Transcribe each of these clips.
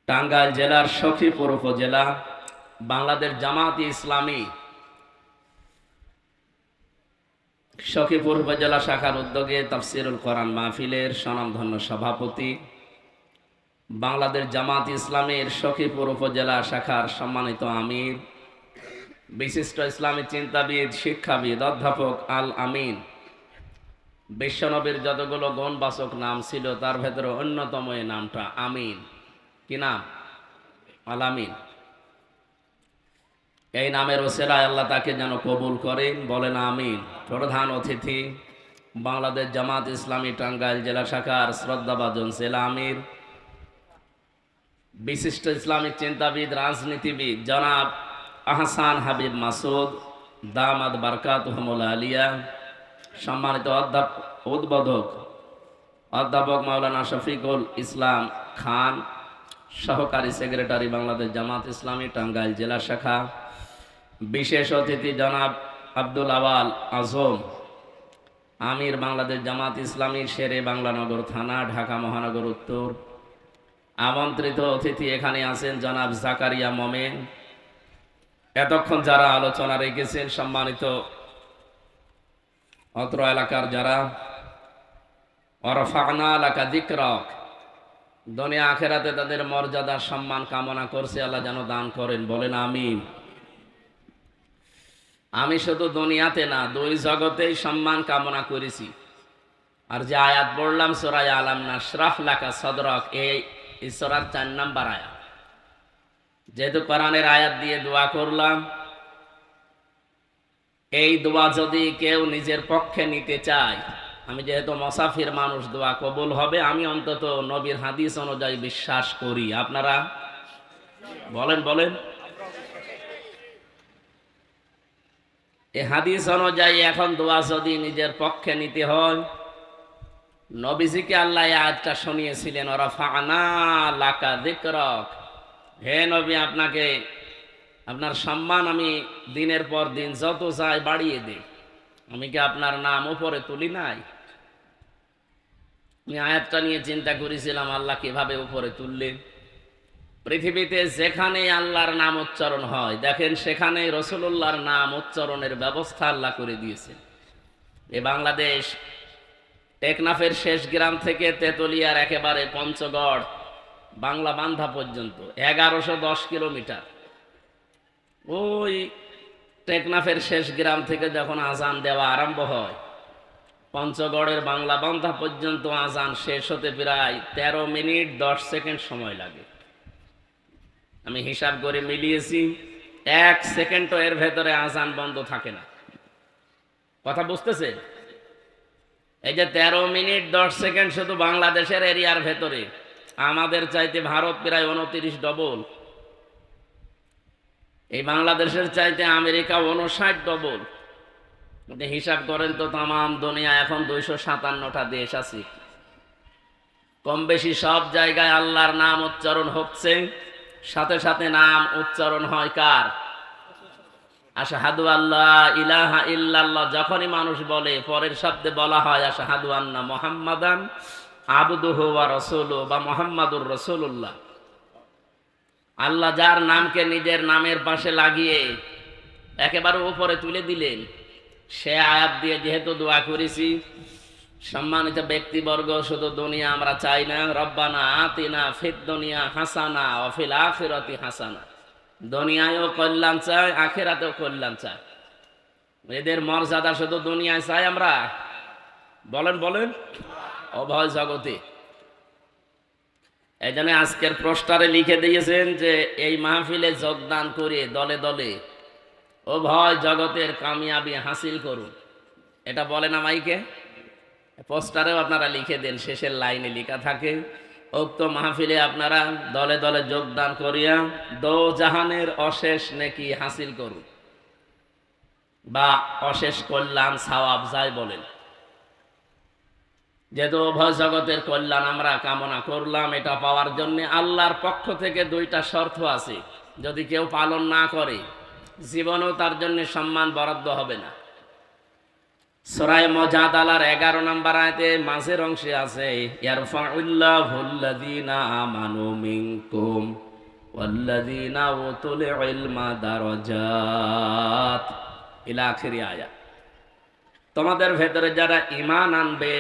টাঙ্গাইল জেলার সখীপুর উপজেলা বাংলাদেশ জামাত ইসলামী সখীপুর উপজেলা শাখার উদ্যোগে তাফসিরুল কোরআন মাহফিলের স্বনামধন্য সভাপতি, বাংলাদেশ জামাত ইসলামীর সখীপুর উপজেলা শাখার সম্মানিত আমির, বিশিষ্ট ইসলামী চিন্তাবিদ, শিক্ষাবিদ অধ্যাপক আল আমিন। বিশ্বনবীর যতগুলো গুণবাচক নাম ছিল তার ভেতরে অন্যতম এই নামটা আমিন। কি নাম? আল আমিন। এই নামের ওসিলায় আল্লাহ তাকে যেন কবুল করেন, বলেন আমিন। প্রধান অতিথি বাংলাদেশ জামাত ইসলামী টাঙ্গাইল জেলা শাখার শ্রদ্ধাভাজন জেলা আমির, বিশিষ্ট ইসলামিক চিন্তাবিদ, রাজনীতিবিদ জনাব আহসান হাবিব মাসুদ দামাদ বারকাতুহুমুল আলিয়া, সম্মানিত উদ্বোধক অধ্যাপক মাওলানা শফিকুল ইসলাম খান, সহকারী সেক্রেটারি বাংলাদেশ জামাত ইসলামী টাঙ্গাইল জেলা শাখা, বিশেষ অতিথি জনাব আব্দুল আওয়াল আজম আমির বাংলাদেশ জামাত ইসলামী শেরে বাংলানগর থানা, ঢাকা মহানগর উত্তর। আমন্ত্রিত অতিথি এখানে আছেন জনাব জাকারিয়া মোমেন। এতক্ষণ যারা আলোচনা রেখেছেন, সম্মানিত অত্র এলাকার যারা ওয়ারফা'না লাকা যিকরাক, দুনিয়া আখেরাতে তাদের মর্যাদা সম্মান কামনা করছে, আল্লাহ যেন দান করেন, বলেন আমিন। আমি শুধু দুনিয়াতে না, দুই জগতেই সম্মান কামনা করেছি। আর যে আয়াত পড়লাম সূরা আলাম নাশরাহ লাকা সদরক, এই সূরার 4 নম্বর আয়াত। যেহেতু কোরআনের আয়াত দিয়ে দোয়া করলাম, এই দোয়া যদি কেউ নিজের পক্ষে নিতে চায়, আমি যেহেতু মুসাফির মানুষ, দোয়া কবুল হবে, আমি অন্তত নবীর হাদিস অনুযায়ী বিশ্বাস করি। আপনারা বলেন বলেন এই হাদিস অনুযায়ী এখন দোয়া যদি নিজের পক্ষে নিতে হয়, নবীজিকে আল্লাহ এই আয়াতটা শুনিয়েছিলেন, ওয়ারফা'না লাকা যিকরাক, হে নবী, আপনাকে আপনার সম্মান আমি দিনের পর দিন যত চাই বাড়িয়ে দিই। আমি কি আপনার নাম উপরে তুলি নাই? আমি আয়াতটা নিয়ে চিন্তা করেছিলাম, আল্লাহ কিভাবে উপরে তুললেন। পৃথিবীতে যেখানে আল্লাহর নাম উচ্চারণ হয়, দেখেন সেখানে রাসূলুল্লাহর নাম উচ্চারণের ব্যবস্থা আল্লাহ করে দিয়েছেন। এ বাংলাদেশ টেকনাফের শেষ গ্রাম থেকে তেতুলিয়ার একেবারে পঞ্চগড় বাংলা বান্ধা পর্যন্ত 1110 কিলোমিটার। ওই টেকনাফের শেষ গ্রাম থেকে যখন আজান দেওয়া আরম্ভ হয়, পঞ্চগড়ের বাংলা বান্ধা পর্যন্ত আজান শেষ হতে প্রায় 13 মিনিট 10 সেকেন্ড সময় লাগে। আমি হিসাব করে মিলিয়েছি, 1 সেকেন্ডও এর ভেতরে আজান বন্ধ থাকে না। কথা বুঝতেছে? এই যে 13 মিনিট 10 সেকেন্ড শুধু বাংলাদেশের এরিয়ার ভেতরে, আমাদের চাইতে ভারত প্রায় 29 ডবল। এই বাংলাদেশের চাইতে আমেরিকা 59 ডবল। হিসাব করেন তো, তামাম দুনিয়া এখন 257টা দেশ আছে। কম বেশি সব জায়গায় আল্লাহর নাম উচ্চারণ হচ্ছে, সাথে সাথে নাম উচ্চারণ হয় কার? আশহাদু আল্লা ইলাহা ইল্লাল্লাহ। যখনই মানুষ বলে, পরের শব্দে বলা হয় আশহাদু আন্না মুহাম্মাদান আবদুহু ওয়া রাসূলুহু, বা মুহাম্মাদুর রাসূলুল্লাহ। আল্লাহ যার নামকে নিজের নামের পাশে লাগিয়ে একেবারে উপরে তুলে দিলেন, সে আয়াত দিয়ে যেহেতু দোয়া করেছি, সম্মানিত ব্যক্তিবর্গ, শুধু দুনিয়া আমরা চাই না, রব্বানা আতিনা ফিদ দুনিয়া হাসানা ওয়া ফিল আখিরাতি হাসানা। দুনিয়ায়ও কল্যাণ চাই, আখিরাতেও কল্যাণ চাই। এদের মর্যাদা শুধু দুনিয়ায় চাই আমরা? বলেন বলেন উভয় জগতে। এই জন্য আজকের পোস্টারে লিখে দিয়েছেন যে এই মাহফিলে যোগদান করে দলে দলে উভয় জগতের কামিয়াবি হাসিল করুন। এটা বলে না মাইকে? পোস্টারেও আপনারা লিখে দেন, শেষের লাইনে লেখা থাকে, উক্ত মাহফিলে আপনারা দলে দলে যোগদান করিয়া দো জাহানের অশেষ নেকি হাসিল করুন, বা অশেষ কল্যাণ সওয়াব যাই বলেন। যেহেতু উভয় জগতের কল্যাণ আমরা কামনা করলাম, এটা পাওয়ার জন্য আল্লাহর পক্ষ থেকে 2টা শর্ত আছে। যদি কেউ পালন না করে, জীবনেও তার জন্য সম্মান বরাদ্দ হবে না। সূরা মুজাদালার 11 নম্বর আয়াতে মাঝের অংশে আছে ইয়ারফাউল্লাহুল্লাযীনা আমানু মিনকুম ওয়াল্লাযীনা উতুল ইলমা দারাজাত ইলা আখিরি আয়াত। তোমাদের ভেতরে যারা ঈমান আনবে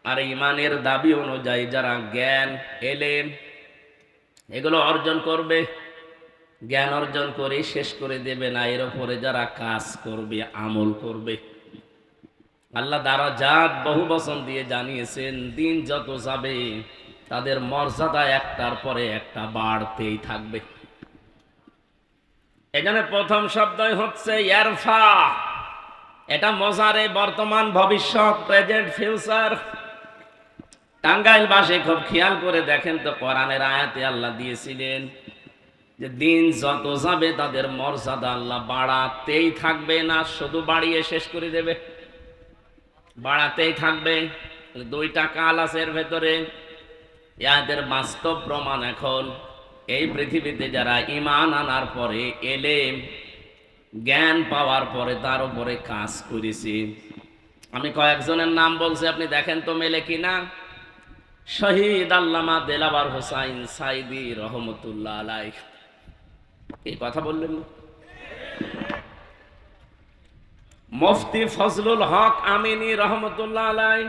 আর ঈমানের দাবি অনুযায়ী যারা জ্ঞান এলেম এগুলো অর্জন করবে, জ্ঞান অর্জন করে শেষ করে দেবে না, এর উপরে যারা কাজ করবে, আমল করবে। আল্লাহ দারাজাত বহু বচন দিয়ে জানিয়েছেন, দিন যত যাবে তাদের মর্যাদা একটার পরে একটা বাড়তেই থাকবে। এখানে প্রথম শব্দই হচ্ছে ইয়ারফা। এটা মজারে বর্তমান ভবিষ্যৎ, প্রেজেন্ট ফিউচার। টাঙ্গাইল বাসে খুব খেয়াল করে দেখেন তো, কোরআনের আয়াতে আল্লাহ দিয়েছিলেন যে দিন যত যাবে তাদের মর্যাদা আল্লাহ বাড়াতেই থাকবে, না শুধু বাড়িয়ে শেষ করে দেবে, বাড়াতেই থাকবে। দুইটা কাল আছে এর ভেতরে। এদের বাস্তব প্রমাণ এখন এই পৃথিবীতে যারা ঈমান আনার পরে, এলেম জ্ঞান পাওয়ার পরে তার উপরে কাজ করেছি। আমি কয়েকজনের নাম বলছি, আপনি দেখেন তো মেলে কিনা। শহীদ আল্লামা দেলাওয়ার হোসাইন সাইদি রহমতুল্লাহ আলাইহ, এই কথা বললেন না? মুফতি ফজলুল হক আমিনী রহমতুল্লাহ আলাইহ,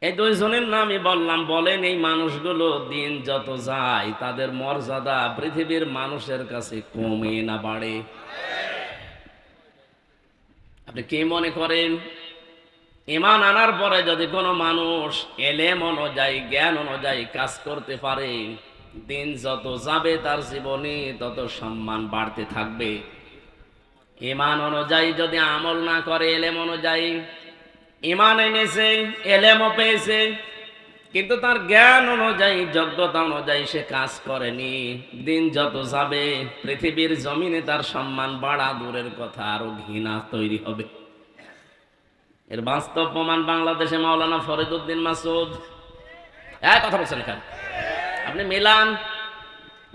এই দুইজনের নামই বললাম। বলেন এই মানুষগুলো দিন যত যায় তাদের মর্যাদা পৃথিবীর মানুষের কাছে কমে না বাড়ে? আপনি কি মনে করেন, ঈমান আনার পরে যদি কোনো মানুষ এলেম অনুযায়ী, জ্ঞান অনুযায়ী কাজ করতে পারে, দিন যত যাবে তার জীবনে তত সম্মান বাড়তে থাকবে। ঈমান অনুযায়ী যদি আমল না করে, এলেম অনুযায়ী, ঈমান এনেছে, এলেমও পেয়েছে, কিন্তু তার জ্ঞান অনুযায়ী, যোগ্যতা অনুযায়ী সে কাজ করেনি, দিন যত যাবে পৃথিবীর জমিনে তার সম্মান বাড়া দূরের কথা, আরো ঘৃণা তৈরি হবে। এর বাস্তব প্রমাণ বাংলাদেশে মাওলানা ফরিদউদ্দিন মাসুদ। এক কথা বলছেন এখানে, আপনি মিলান।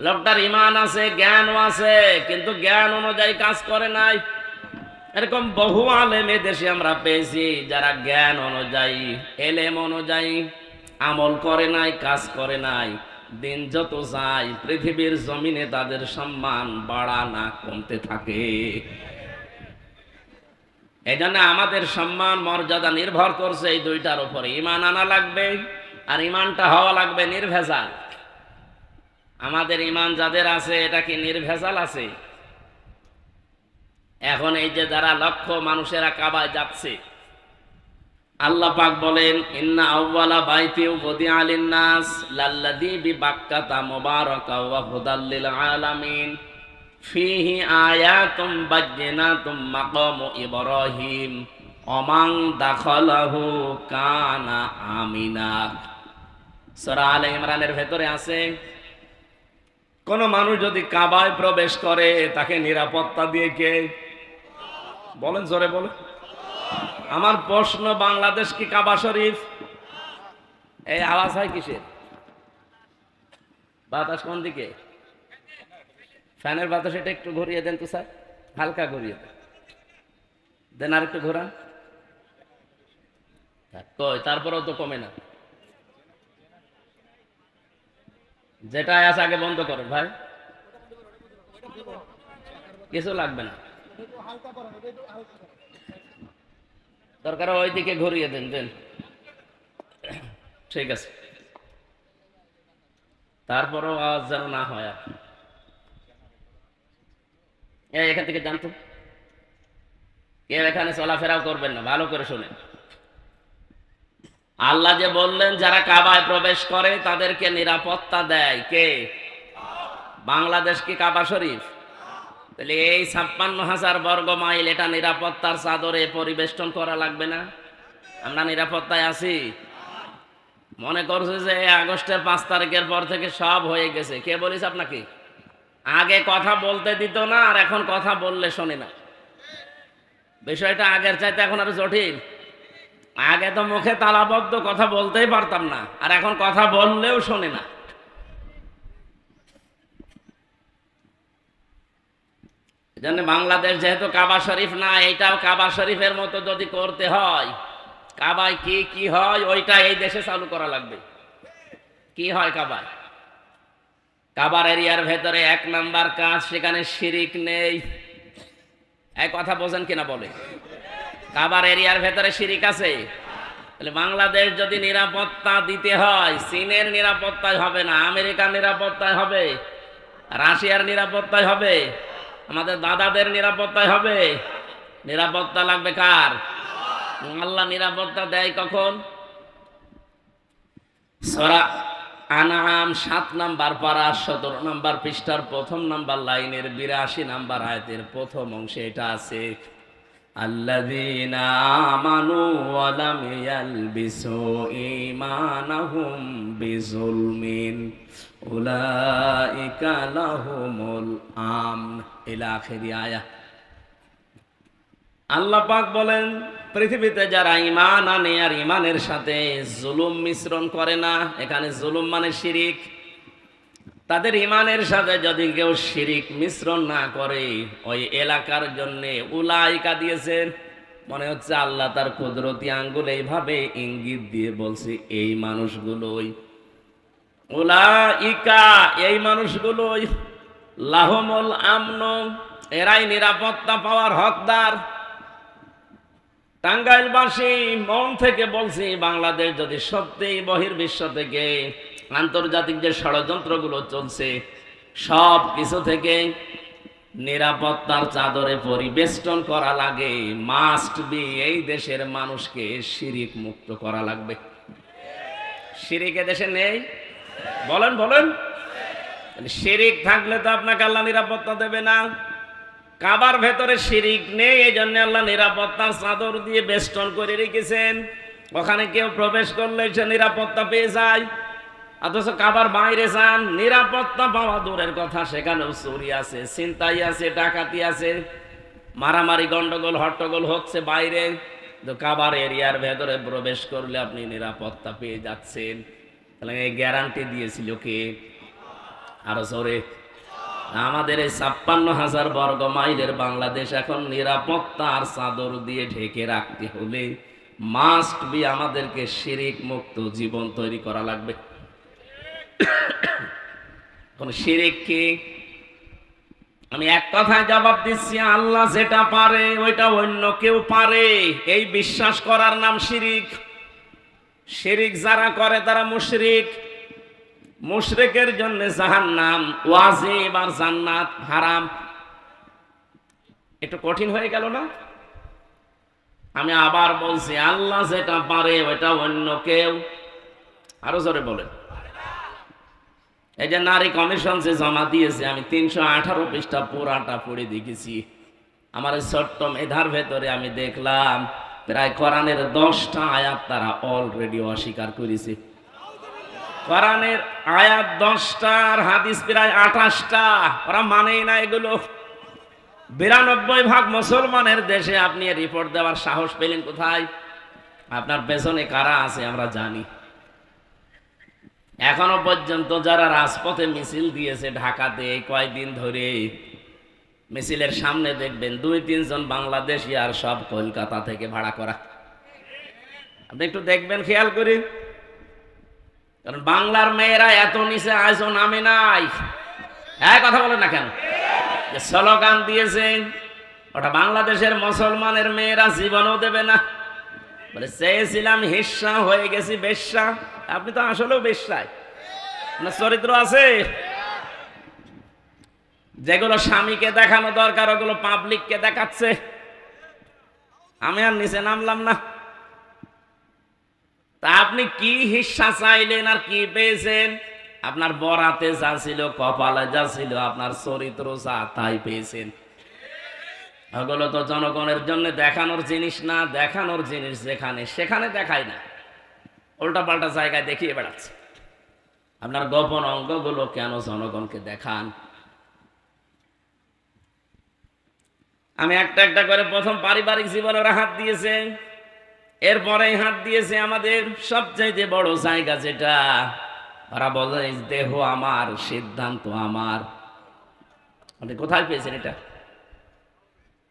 লোকটার ঈমান আছে, জ্ঞানও আছে, কিন্তু জ্ঞান অনুযায়ী কাজ করে নাই। এরকম বহু আলেম দেশে আমরা পেয়েছি যারা জ্ঞান অনুযায়ী, এলেম অনুযায়ী আমল করে নাই, কাজ করে নাই। দিন যত যায় পৃথিবীর জমিনে তাদের সম্মান বাড়া না কমতে থাকে। এই জন্য আমাদের সম্মান মর্যাদা নির্ভর করছে এই দুইটার উপরে। ঈমান আনা লাগবে, আর ঈমানটা হওয়া লাগবে নির্ভেজাল। আমাদের ঈমান যাদের আছে, এটা কি নির্ভেজাল আছে? এখন এই যে যারা লক্ষ মানুষেরা কাবায় যাচ্ছে, আল্লাহ পাক বলেন ইন্না আউওয়ালা বাইতি উযিআ লিন-নাস লাল্লাযী বিবাক্কাতা মুবারাকা ওয়া হুদাল লিল আলামিন ফীহি আয়াতুম বায়্যিনাতুম মাকামু ইব্রাহিম ওয়া মান দাখালাহু কানা আমিনা। সূরা আলে ইমরানের ভেতরে আছে, কোন মানুষ যদি কাবায় প্রবেশ করে তাকে নিরাপত্তা দিয়ে কে? বলেন, জোরে বলেন। আমার প্রশ্ন, বাংলাদেশ কি কাবা শরীফ? এই আওয়াজ হয় কিসের? বাতাস কোন দিকে? ফ্যানের বাতাস এটা একটু ঘুরিয়ে দেন তো স্যার, হালকা ঘুরিয়ে দেন, দেন আর একটু ঘোরান। কই, তারপরেও তো কমে না। যেটা আছে আগে বন্ধ করেন ভাই, কিছু লাগবে না। দরকার ওই দিকে ঘুরিয়ে দেন, দেন, ঠিক আছে। তারপরেও আওয়াজ যেন না হয়। এখান থেকে জানতো কেউ এখানে চলাফেরাও করবেন না, ভালো করে শুনে। আল্লাহ যে বললেন যারা কাবায় প্রবেশ করে তাদেরকে নিরাপত্তা দেয় কে? বাংলাদেশ কি কাবা শরীফ? তাহলে এই 56,000 বর্গ মাইল এটা নিরাপত্তার চাদরে পরিবেষ্টন করা লাগবে না? আমরা নিরাপত্তায় আছি? মনে করছে যে আগস্টের 5 তারিখের পর থেকে সব হয়ে গেছে। কে বলিস আপনাকে? আগে কথা বলতে দিত না, আর এখন কথা বললে শোনে না। বিষয়টা আগের চাইতে এখন আরো জটিল। আগে তো মুখে তালাবদ্ধ, কথা বলতেই পারতাম না, আর এখন কথা বললেও শোনে না। এজন্য বাংলাদেশ যেহেতু কাবা শরীফ না, এইটাও কাবা শরীফের মতো যদি করতে হয়, কাবায় কি কি হয় ওইটা এই দেশে চালু করা লাগবে। কি হয় কাবায়? কাবার এরিয়ার ভেতরে 1 নাম্বার কাজ, সেখানে শিরিক নেই। এই কথা বোঝেন কিনা বলে? কাবার এরিয়ার ভেতরে শিরিক আছে? তাহলে বাংলাদেশ যদি নিরাপত্তা দিতে হয়, চীনের নিরাপত্তায় হবে না, আমেরিকার নিরাপত্তায় হবে, রাশিয়ার নিরাপত্তায় হবে, আমাদের দাদাদের নিরাপত্তায় হবে। নিরাপত্তা লাগবে কার? আল্লাহ নিরাপত্তা দেয় কখন? সূরা আনআম 7 নাম্বার পারা 17 নাম্বার পৃষ্ঠার 1ম নাম্বার লাইনের 82 নাম্বার আয়াতের প্রথম অংশে এটা আছে, আল্লাযীনা আমানু ওয়া লাম ইয়ালবিসু ঈমানাহুম বিযুলমিন উলাইকা লাহুমুল আমন ইলা আখিরি আয়াত। আল্লাহ পাক বলেন, পৃথিবীতে যারা ঈমান আনে আর ঈমানের সাথে জুলুম মিশ্রণ করে না, এখানে জুলুম মানে শিরিক, তাদের ঈমানের সাথে যদি কেউ শিরিক মিশ্রণ না করে, ওই এলাকার জন্য উলাইকা দিয়েছেন। মনে হচ্ছে আল্লাহ তার কুদরতি আঙ্গুল এইভাবে ইঙ্গিত দিয়ে বলছে, এই মানুষগুলোই, উলাইকা এই মানুষগুলোই, লাহুমুল আমন এরাই নিরাপত্তা পাওয়ার হকদার। টাঙ্গাইলবাসী মন থেকে বলছি, বাংলাদেশ যদি সত্যিই বহির্বিশ্ব থেকে আন্তর্জাতিক যে ষড়যন্ত্রগুলো চলছে সব কিছু থেকে নিরাপত্তার চাদরে পরিবেষ্টন করা লাগে, মাস্ট বি এই দেশের মানুষকে শিরিক মুক্ত করা লাগবে। শিরিক দেশে নেই? বলেন বলেন। শিরিক থাকলে তো আপনাকে আল্লাহ নিরাপত্তা দেবে না। কাবার ভেতরে শিরিক নেই, এই জন্য আল্লাহ নিরাপত্তার চাদর দিয়ে বেষ্টন করে রেখেছেন। ওখানে কেউ প্রবেশ করলে সে নিরাপত্তা পেয়ে যায়। অথচ কাবার বাইরে যান, নিরাপত্তা পাওয়া দূরের কথা, সেখানেও চুরি আছে, ছিনতাই আছে, ডাকাতি আছে, মারামারি গন্ডগোল হট্টগোল হচ্ছে বাইরে। তো কাবার এরিয়ার ভেতরে প্রবেশ করলে আপনি নিরাপত্তা পেয়ে যাচ্ছেন। তাহলে এই গ্যারান্টি দিয়েছিল কে? আরো জোরে। আমাদের এই 56,000 বর্গ মাইলের বাংলাদেশ এখন নিরাপত্তার চাদর দিয়ে ঢেকে রাখতে হলে মাস্ট বি আমাদেরকে শিরিক মুক্ত জীবন তৈরি করা লাগবে। কোন শিরিক কি? আমি এক কথায় জবাব দিচ্ছি, আল্লাহ যেটা পারে ওইটা অন্য কেউ পারে, এই বিশ্বাস করার নাম শিরিক। শিরিক যারা করে তারা মুশরিক। মুশরিকের জন্য জাহান্নাম ওয়াজিব আর জান্নাত হারাম। একটু কঠিন হয়ে গেল না? আমি আবার বলছি, আল্লাহ যেটা পারে ওইটা অন্য কেউ। আরো জোরে বলেন। এই যে নারী কমিশন যে জমা দিয়েছে, আমি 318 পৃষ্ঠা পুরাটা পড়ে দেখেছি। আমার এই ছোট্ট মেধার ভেতরে আমি দেখলাম প্রায় কোরআনের 10টা আয়াত তারা অলরেডি অস্বীকার করেছে। কোরআনের আয়াত 10টার হাদিস প্রায় 28টা, ওরা মানেই না এগুলো। 92% মুসলমানের দেশে আপনি রিপোর্ট দেওয়ার সাহস পেলেন কোথায়? আপনার পেছনে কারা আছে আমরা জানি। এখনো পর্যন্ত যারা রাজপথে মিছিল দিয়েছে ঢাকাতে এই কয়েকদিন ধরে, মিছিলের সামনে দেখবেন 2-3 জন বাংলাদেশি, আর সব কলকাতা থেকে ভাড়া করা। আপনি একটু দেখবেন, খেয়াল করি। কারণ বাংলার মেয়েরা এত নিচে আজও নামে নাই। এক কথা বলেন না কেন? যে স্লোগান দিয়েছেন ওটা বাংলাদেশের মুসলমানের মেয়েরা জীবনও দেবে না। বলে চেয়েছিলাম হিস্সা, হয়ে গেছি বেশ্যা। আপনি তো আসলেও বেশ্যায়, আপনার চরিত্র আছে। যেগুলো স্বামীকে দেখানো দরকার ওগুলো পাবলিককে দেখাচ্ছে। আমি আর নিচে নামলাম না। তা আপনি কি হিস্সা চাইলেন আর কি পেয়েছেন? আপনার বরাতে যা ছিল, কপালে যা ছিল, আপনার চরিত্র যা, তাই পেয়েছেন। ওগুলো তো জনগণের জন্য দেখানোর জিনিস না। দেখানোর জিনিস যেখানে সেখানে দেখায় না, উল্টাপাল্টা জায়গায় দেখিয়ে বেড়াচ্ছে। আপনার গোপন অঙ্গগুলো কেন জনগণকে দেখান? আমি একটা একটা করে প্রথম পারিবারিক জীবনে ওরা হাত দিয়েছে, এরপরে হাত দিয়েছে আমাদের সবচাইতে বড় জায়গা যেটা, ওরা বলে দেহ আমার, সিদ্ধান্ত আমার। আপনি কোথায় পেয়েছেন এটা?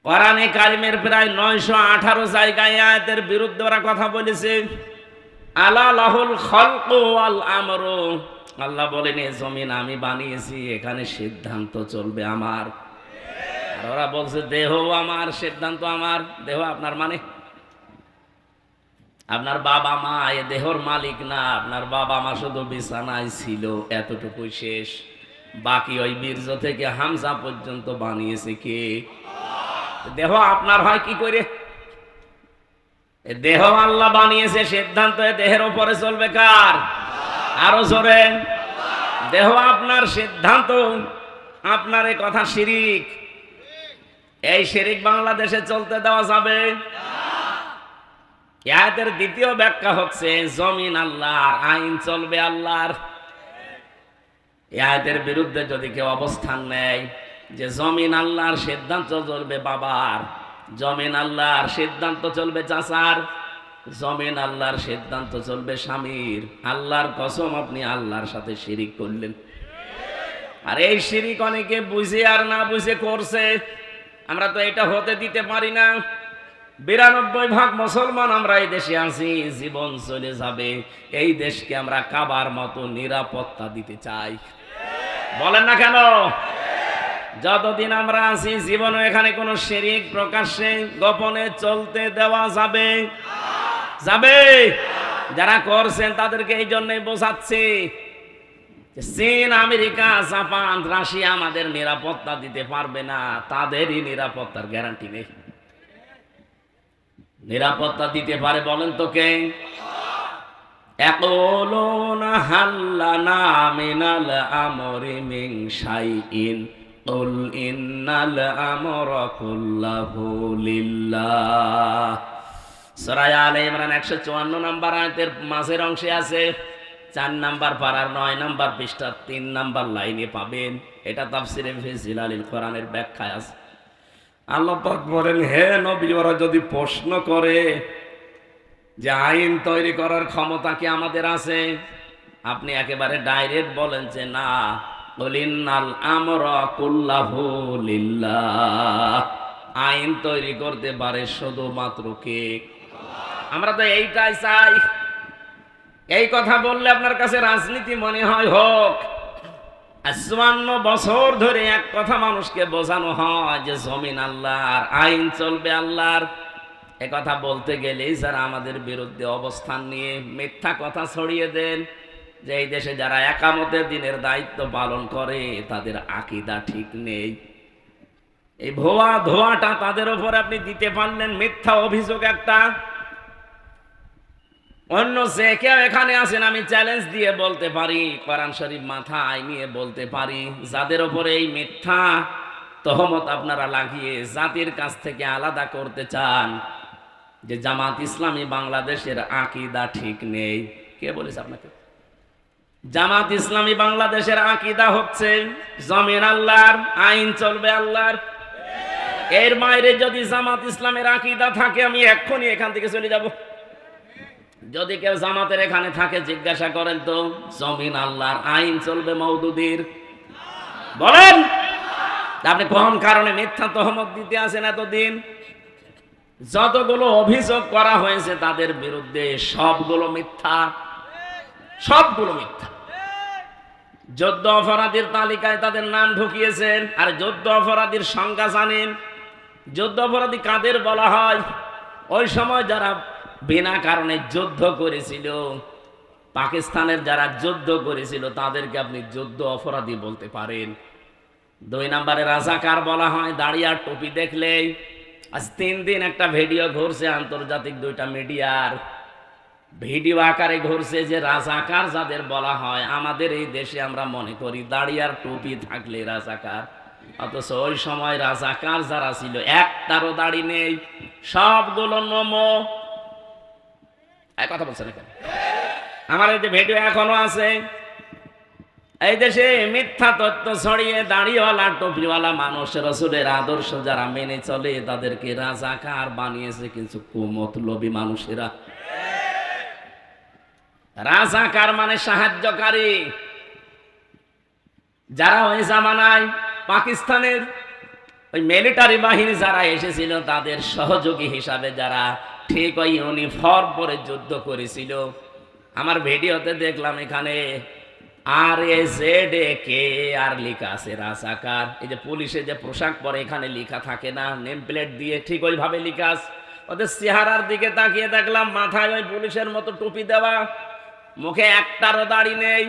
কোরআনে কারিমের প্রায় 918 জায়গায় আয়াতের বিরুদ্ধে ওরা কথা বলেছে। আলা লাহুল খালকু ওয়াল আমরু, আল্লাহ বলেন এই জমিন আমি বানিয়েছি, এখানে সিদ্ধান্ত চলবে আমার। আর ওরা বলছে দেহ আমার, সিদ্ধান্ত আমার। দেহ আপনার মানে আপনার বাবা মা এ দেহর মালিক না। আপনার বাবা মা শুধু বিছানায় ছিল, এতটুকুই শেষ। বাকি ওই বীর্য থেকে হামজা পর্যন্ত বানিয়েছে কে? দেহ আপনার হয় কি করে? দেহ আল্লাহ বানিয়েছে, সিদ্ধান্ত দেহের উপরে চলবে কার? আরো জোরে। দেহ আপনার, সিদ্ধান্ত আপনার। এই কথা শিরিক। এই শিরিক বাংলাদেশে চলতে দেওয়া যাবে? আয়াতের দ্বিতীয় ব্যাখ্যা হচ্ছে জমিন আল্লাহর, আইন চলবে আল্লাহর। আয়াতের বিরুদ্ধে যদি কেউ অবস্থান নেয় যে জমিন আল্লাহর, সিদ্ধান্ত চলবে বাবার, জমিন আল্লাহর, সিদ্ধান্ত চলবে চাচার, জমিন আল্লাহর, সিদ্ধান্ত চলবে স্বামীর, আল্লাহর কসম আপনি আল্লাহর সাথে শিরিক করলেন। আর এই শিরিক অনেকে বুঝে আর না বুঝে করছে। আমরা তো এটা হতে দিতে পারি না। 92% মুসলমান আমরা এই দেশে আছি, জীবন চলে যাবে। এই দেশকে আমরা কাবার মতো নিরাপত্তা দিতে চাই। বলেন না কেন? যতদিন আমরা আছি জীবনে এখানে কোনো শিরিক প্রকাশ্যে গোপনে চলতে দেওয়া যাবে? যাবে? যারা করছেন তাদেরকে এই জন্যই বোঝাচ্ছি, চীন, আমেরিকা, জাপান, রাশিয়া আমাদের নিরাপত্তা দিতে পারবে না। তাদেরই নিরাপত্তার গ্যারান্টি নেই। নিরাপত্তা দিতে পারে বলেন তো কে? ইয়াকুলুনা হাল্লানা মিনাল আমরি মিন শাইইন কুল ইন্নাল আমরা কুল্লাহু লিল্লাহ। সূরা আলে ইমরান 154 নম্বর আয়াতের মাঝের অংশে আছে। 4 নম্বর পারার 9 নম্বর পৃষ্ঠা 3 নম্বর লাইনে পাবেন। এটা তাফসিরে ফি জিলালিল কোরআনের ব্যাখ্যায় আছে। আল্লাহ পাক বলেন, হে নবী, ওরা যদি প্রশ্ন করে যে আইন তৈরি করার ক্ষমতা কি আমাদের আছে, আপনি একেবারে ডাইরেক্ট বলেন যে না, কুলিন্নাল আমরা কুল্লাহু লিল্লাহ। আইন তৈরি করতে পারে শুধুমাত্র কে? আমরা তো এইটাই চাই। এই কথা বললে আপনার কাছে রাজনীতি মনে হয় হোক। 54 বছর ধরে এক কথা মানুষকে বোঝানো হয় যে জমিন আল্লাহর, আইন চলবে আল্লাহর। এ কথা বলতে গেলেই যারা আমাদের বিরুদ্ধে অবস্থান নিয়ে মিথ্যা কথা ছড়িয়ে দেন যে এই দেশে যারা একামতের দিনের দায়িত্ব পালন করে তাদের আকীদা ঠিক নেই, এই ভুয়া ধোঁয়াটা তাদের উপর আপনি দিতে পারলেন। মিথ্যা অভিযোগ একটা। অন্য যে কেউ এখানে আছেন আমি চ্যালেঞ্জ দিয়ে বলতে পারি, কোরআন শরীফ মাথায় নিয়ে বলতে পারি, যাদের উপরে এই মিথ্যা তহমত আপনারা লাগিয়ে জাতির কাছ থেকে আলাদা করতে চান যে জামাত ইসলামী বাংলাদেশের আকীদা ঠিক নেই। কে বলেছে আপনাকে? জামাত ইসলামী বাংলাদেশের আকীদা হচ্ছে জমিন আল্লাহর, আইন চলবে আল্লাহর। এর বাইরে যদি জামাত ইসলামের আকীদা থাকে আমি এক্ষুনি এখান থেকে চলে যাব। যদি কেউ জামাতের এখানে থাকে জিজ্ঞাসা করেন তো, জমিন আল্লাহর, আইন চলবে মওদুদির? বলেন। আপনি কোন কারণে মিথ্যা তহমত দিতে আছেন এতদিন? যতগুলো অভিযোগ করা হয়েছে তাদের বিরুদ্ধে সবগুলো মিথ্যা, সবগুলো মিথ্যা। যুদ্ধ অপরাধীর তালিকায় তাদের নাম ঢুকিয়েছেন। আর যুদ্ধ অপরাধীর সংজ্ঞা জানেন? যুদ্ধ অপরাধী কাদের বলা হয়? ওই সময় যারা বিনা কারণে যুদ্ধ করেছিল, পাকিস্তানের যারা যুদ্ধ করেছিল তাদেরকে আপনি যুদ্ধ অপরাধী বলতে পারেন। 2 নম্বরে রাজাকার বলা হয় দাড়ি আর টুপি দেখলেই। আজ 3 দিন একটা ভিডিও ঘুরছে আন্তর্জাতিক 2টা মিডিয়ার, ভিডিও আকারে ঘুরছে যে রাজাকার যাদের বলা হয় আমাদের এই দেশে আমরা মনে করি দাড়ি আর টুপি থাকলে রাজাকার। অথচ ওই সময় রাজাকার যারা ছিল একটারও দাড়ি নেই, সবগুলো নমো। কথা বলছেন এখানে? আমার এই যে ভিডিও এখনো আছে। এই দেশে মিথ্যা তথ্য ছড়িয়ে দাড়িওয়ালা টুপিওয়ালা মানুষ, রাসূলের আদর্শ যারা মেনে চলে তাদেরকে রাজাকার বানিয়েছে কিছু কুমতলবী মানুষেরা। রাজাকার মানে সাহায্যকারী। যারা ওই জামানায় পাকিস্তানের ওই মিলিটারি বাহিনী যারা এসেছিল তাদের সহযোগী হিসাবে যারা ঠিক ওই ইউনিফর্ম পরে যুদ্ধ করেছিল, আমার ভিডিওতে দেখলাম এখানে RAZK আর লেখা আছে রাজাকার। এই যে পুলিশে যে পোশাক পরে এখানে লেখা থাকে না নেম প্লেট দিয়ে, ঠিক ওইভাবে লেখা আছে। ওদের চেহারার দিকে তাকিয়ে দেখলাম মাথায় ওই পুলিশের মতো টুপি দেওয়া, মুখে একটারও দাড়ি নেই।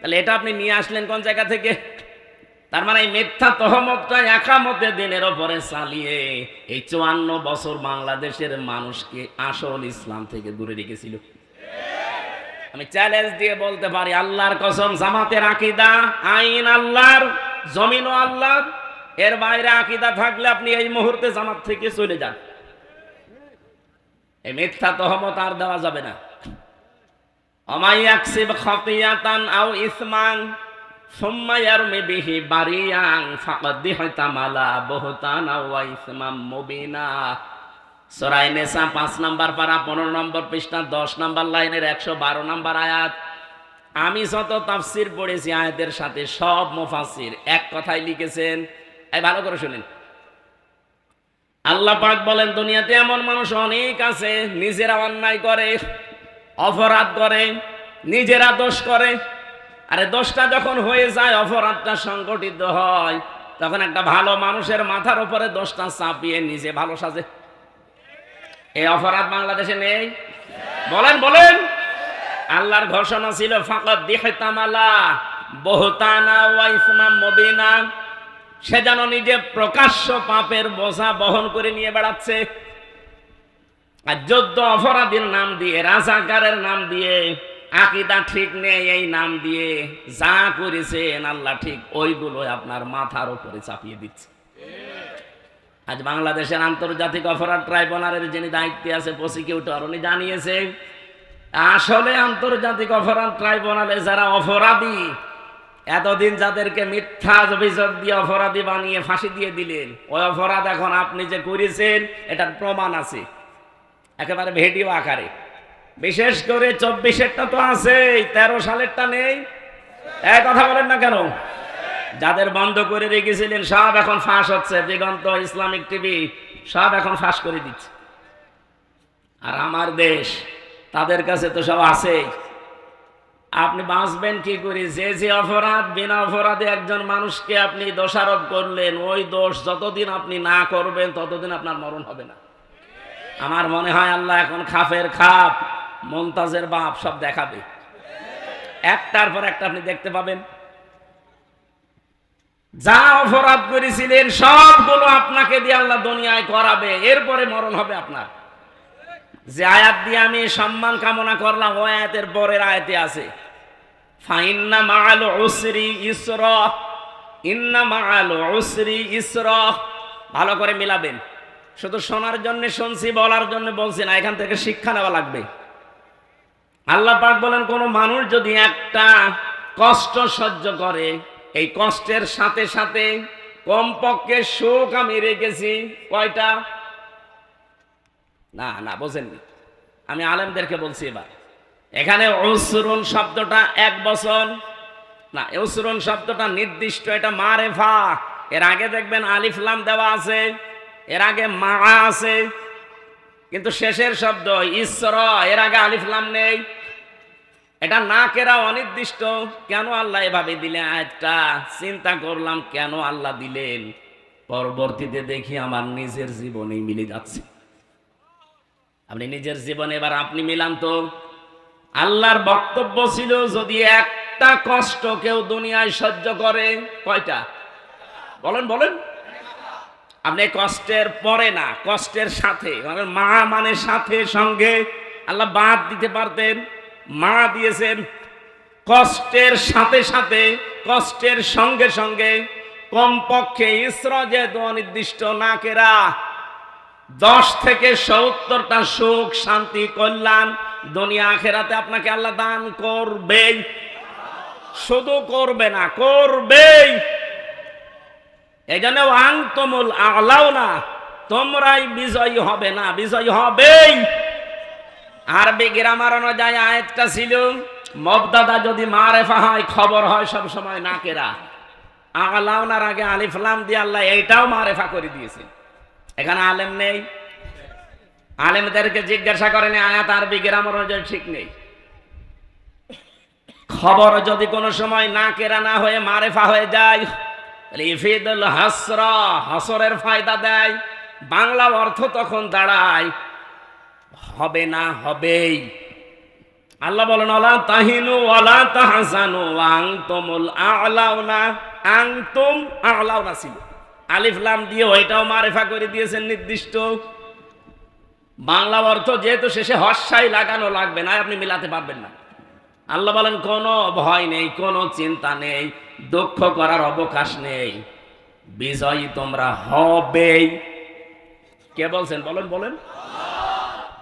তাহলে এটা আপনি নিয়ে আসলেন কোন জায়গা থেকে? তার মানে এই মিথ্যা তহমতটা একামতে দিনের ওপরে চালিয়ে এই 54 বছর বাংলাদেশের মানুষকে আসল ইসলাম থেকে দূরে রেখেছিল। আমি চ্যালেঞ্জ দিয়ে বলতে পারি, আল্লাহর কসম, জামাতের আকীদা আইন আল্লাহর, জমিনও আল্লাহর, এর বাইরে আকীদা থাকলে আপনি এই মুহূর্তে জামাত থেকে চলে যান। এই মিথ্যা তহমত আর দেওয়া যাবে না। অমাইয়াকসিব খাতিয়াতান আও ইসমান সুম্মা ইয়ারমি বিহি বারিয়ান ফাকাদ দিহতামালা বুহতানা ওয়া ইসমাম মুবিনা। সূরা নিসা 5 নম্বর পারা 15 নম্বর পৃষ্ঠা 10 নম্বর লাইনের 112 নম্বর আয়াত। আমি যত তাফসীর পড়েছি আয়াতের সাথে সব মুফাসসির এক কথাই লিখেছেন। এই ভালো করে শুনেন, আল্লাহ পাক বলেন দুনিয়াতে এমন মানুষ অনেক আছে নিজেরা অন্যায় করে, অপরাধ করে, নিজেরা দোষ করে। আরে দোষটা যখন হয়ে যায়, অপরাধটা সংগঠিত হয়, তখন একটা ভালো মানুষের মাথার উপরে দোষটা চাপিয়ে নিজে ভালো সাজে। এই অপরাধ বাংলাদেশে নেই? বলেন বলেন। আল্লাহর ঘোষণা ছিল ফাকাদ দিহতামালা বুহতানা ওয়া ইসমাম মুবিনা। সে যেন নিজে প্রকাশ্য পাপের বোঝা বহন করে নিয়ে বেড়াচ্ছে। আর যুদ্ধ অপরাধীর নাম দিয়ে, রাজাকারের নাম দিয়ে, আকীদা ঠিক নেই এই নাম দিয়ে যা করেছেন আল্লাহ ঠিক ওইগুলো আপনার মাথার উপরে চাপিয়ে দিচ্ছে। আজ বাংলাদেশের আন্তর্জাতিক অপরাধ ট্রাইব্যুনালের যিনি দায়িত্বে আছে প্রসিকিউটর, উনি জানিয়েছে আসলে আন্তর্জাতিক অপরাধ ট্রাইব্যুনালে যারা অপরাধী, এতদিন যাদেরকে মিথ্যা অভিযোগ দিয়ে অপরাধী বানিয়ে ফাঁসি দিয়ে দিলেন, ওই অপরাধ এখন আপনি যে করেছেন এটার প্রমাণ আছে একেবারে ভিডিও আকারে। বিশেষ করে 24-এরটা তো আছে, 13 সালেরটা নেই। এক কথা বলেন না কেন? যাদের বন্ধ করে রেখেছিলেন সব এখন ফাঁস হচ্ছে। দিগন্ত, ইসলামিক টিভি সব এখন ফাঁস করে দিচ্ছে। আর আমার দেশ, তাদের কাছে তো সব আছেই। আপনি বাঁচবেন কি করে? যে যে অপরাধ, বিনা অপরাধে একজন মানুষকে আপনি দোষারোপ করলেন, ওই দোষ যতদিন আপনি না করবেন ততদিন আপনার মরণ হবে না। আমার মনে হয় আল্লাহ এখন খাফের খাপ, মুমতাজের বাপ সব দেখাবে, একটার পর একটা আপনি দেখতে পাবেন। যা অপরাধ করেছিলেন সবগুলো আপনাকে দিয়ে আল্লাহ দুনিয়ায় করাবে, এরপরে মরণ হবে আপনার। যে আয়াত দিয়ে আমি সম্মান কামনা করলাম, ওই আয়াতের পরের আয়াতে আছে ফাইন্না মাআল উসরি ইসরা, ইন্না মাআল উসরি ইসরা। ভালো করে মিলাবেন। শুধু শোনার জন্য শুনছি, বলার জন্য বলছি না, এখান থেকে শিক্ষা নেওয়া লাগবে। আল্লাহ পাক বলেন কোন মানুষ যদি একটা কষ্ট সহ্য করে, এই কষ্টের সাথে সাথে কমপক্ষে সুখ আমি রেখেছি কয়টা? না না বোঝেননি, আমি আলেমদেরকে বলছি এবার। এখানে উসরুন শব্দটা 1 বছর না, উসরুন শব্দটা নির্দিষ্ট, এটা মারেফা। এর আগে দেখবেন আলিফ লাম দেওয়া আছে, এর আগে মা আছে, কিন্তু শেষের শব্দ ইসরা, এর আগে আলিফ লাম নেই। এটা না কেরা অনির্দিষ্ট। কেন আল্লাহ এভাবে দিলেন আয়াতটা? চিন্তা করলাম কেন আল্লাহ দিলেন। পরবর্তীতে দেখি আমার নিজের জীবনেই মিলে যাচ্ছে। আপনি নিজের জীবনে এবার আপনি মিলান তো। আল্লাহর বক্তব্য ছিল যদি একটা কষ্ট কেউ দুনিয়ায় সহ্য করে, কয়টা? বলেন বলেন। আপনি কষ্টের পরে না, কষ্টের সাথে, মা মানে সাথে, সঙ্গে। আল্লাহ বাদ দিতে পারতেন, মা দিয়েছেন। কষ্টের সাথে সাথে, কষ্টের সঙ্গে সঙ্গে, কমপক্ষে ইসরা যেহেতু অনির্দিষ্ট, না কেরা 10 থেকে 70টা সুখ, শান্তি, কল্যাণ দুনিয়া আখেরাতে আপনাকে আল্লাহ দান করবেই। শুধু করবে না, করবেই। এই জন্য আনতুমুল আ'লাউনা, তোমরাই বিজয়ী হবে না, বিজয়ী হবেই। আরবি গ্রামার অনুযায়ী আয়াতটা ছিল মুবতাদা যদি মারেফা হয়, খবর হয় সব সময় নাকেরা। আলাউনার আগে আলিফ লাম দিয়ে আল্লাহ এইটাও মারেফা করে দিয়েছেন। এখানে আলেম নেই, আলেমদেরকে জিজ্ঞাসা করেন আয়াত আরবি গ্রামার অনুযায়ী ঠিক নেই। খবর যদি কোনো সময় না কেরা না হয়ে মারেফা হয়ে যায়, ইফিদুল হাসরা, হাসরের ফায়দা দেয়, বাংলা অর্থ তখন দাঁড়ায় হবে না হবেই। আল্লাহ বলেন ওয়ালা তাহিনু ওয়ালা তাহজানু ওয়া আনতুমুল আ'লাউনা, আনতুম আ'লাউনা ছিল, আলিফ লাম দিয়ে ওইটাও মারেফা করে দিয়েছেন নির্দিষ্ট। বাংলা অর্থ যেহেতু শেষে হর্ষাই লাগানো লাগবে না, আপনি মিলাতে পারবেন না। আল্লাহ বলেন কোনো ভয় নেই, কোনো চিন্তা নেই, দুঃখ করার অবকাশ নেই, বিজয়ী তোমরা হবেই। কে বলছেন বলেন বলেন?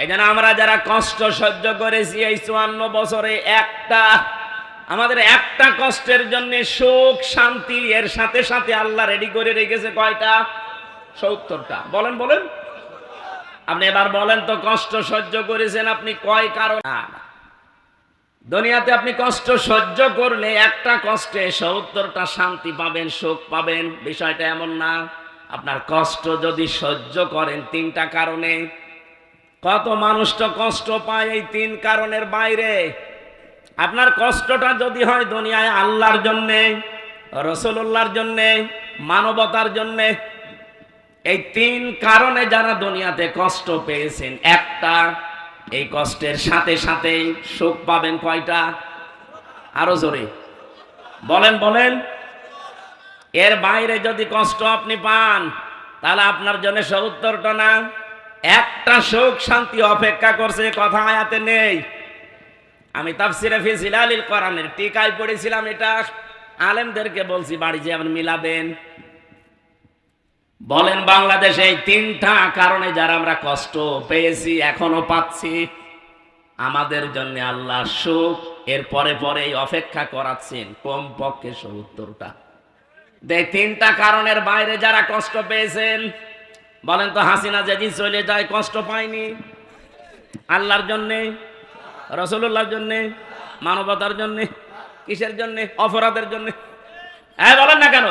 এখানে আমরা যারা কষ্ট সহ্য করেছি এই 54 বছরে, আমাদের একটা কষ্টের জন্য সুখ শান্তি এর সাথে সাথে আল্লাহ রেডি করে রেখেছে কয়টা? 70টা। বলেন বলেন, আপনি এবার বলেন তো, কষ্ট সহ্য করেছেন আপনি কয় কারণ? দুনিয়াতে আপনি কষ্ট সহ্য করলে একটা কষ্টে 70টা শান্তি পাবেন, সুখ পাবেন। বিষয়টা এমন না। আপনার কষ্ট যদি সহ্য করেন 3টা কারণে, কত মানুষ তো কষ্ট পায় এই 3 কারণের বাইরে। আপনার কষ্টটা যদি হয় দুনিয়ায় আল্লাহর জন্যে, রাসূলুল্লাহর জন্যে, মানবতার জন্যে, এই 3 কারণে যারা দুনিয়াতে কষ্ট পেয়েছেন, একটা, এই কষ্টের সাথে সাথে সুখ পাবেন কয়টা? আরো জোরে বলেন বলেন। এর বাইরে যদি কষ্ট আপনি পান তাহলে আপনার জন্য 70টা না, একটা সুখ শান্তি অপেক্ষা করছে, কথা আয়াতে নেই। আমি তাফসিরে ফি জিলালিল কোরআনের টিকায় পড়েছিলাম, এটা আলেমদেরকে বলছি, বাড়ি যে আপনি মিলাবেন। বলেন বাংলাদেশে এই 3টা কারণে যারা আমরা কষ্ট পেয়েছি এখনো পাচ্ছি, আমাদের জন্য আল্লাহ সুখ এর পরে পরে অপেক্ষা করাচ্ছেন কমপক্ষে 70টা। 3টা কারণের বাইরে যারা কষ্ট পেয়েছেন, বলেন তো, হাসিনা যেদিন চলে যায় কষ্ট পায়নি? আল্লাহর জন্যে, রাসূলুল্লাহর জন্যে, মানবতার জন্যে, কিসের জন্যে? অপরাধের জন্যে। হ্যাঁ বলেন না কেন?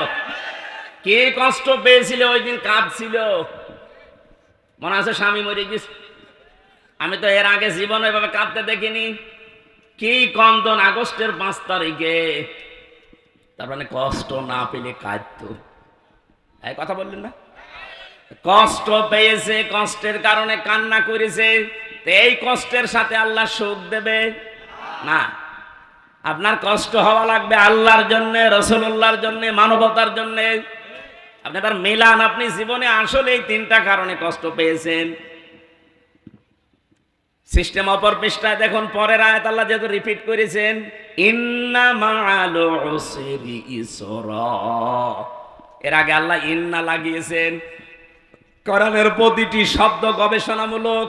কে কষ্ট পেয়েছিল ওই দিন? কাঁদছিল, মনে আছে স্বামী মরে গেছে। আমি তো এর আগে জীবনে এভাবে কাঁদতে দেখিনি। কি কন্দন আগস্টের 5 তারিখে, তার মানে কষ্ট না পেলে কাঁদতো। এই কথা বললেন না? কষ্ট পেয়েছে, কষ্টের কারণে কান্না করেছে, এই কষ্টের সাথে আল্লাহ সুখ দেবে না। আপনার কষ্ট হওয়া লাগবে আল্লাহর জন্য, রাসূলুল্লাহর জন্য, মানবতার জন্য। আপনি তার মিলান, আপনি জীবনে আসলে এই 3টা কারণে কষ্ট পেয়েছেন। সিস্টেম অপর পৃষ্ঠায় দেখুন, পরের আয়াত আল্লাহ যেহেতু রিপিট করেছেন, ইন্না মা'আল উসরি ইসরা। এর আগে আল্লাহ ইন্না লাগিয়েছেন। কোরআনের প্রতিটি শব্দ গবেষণামূলক।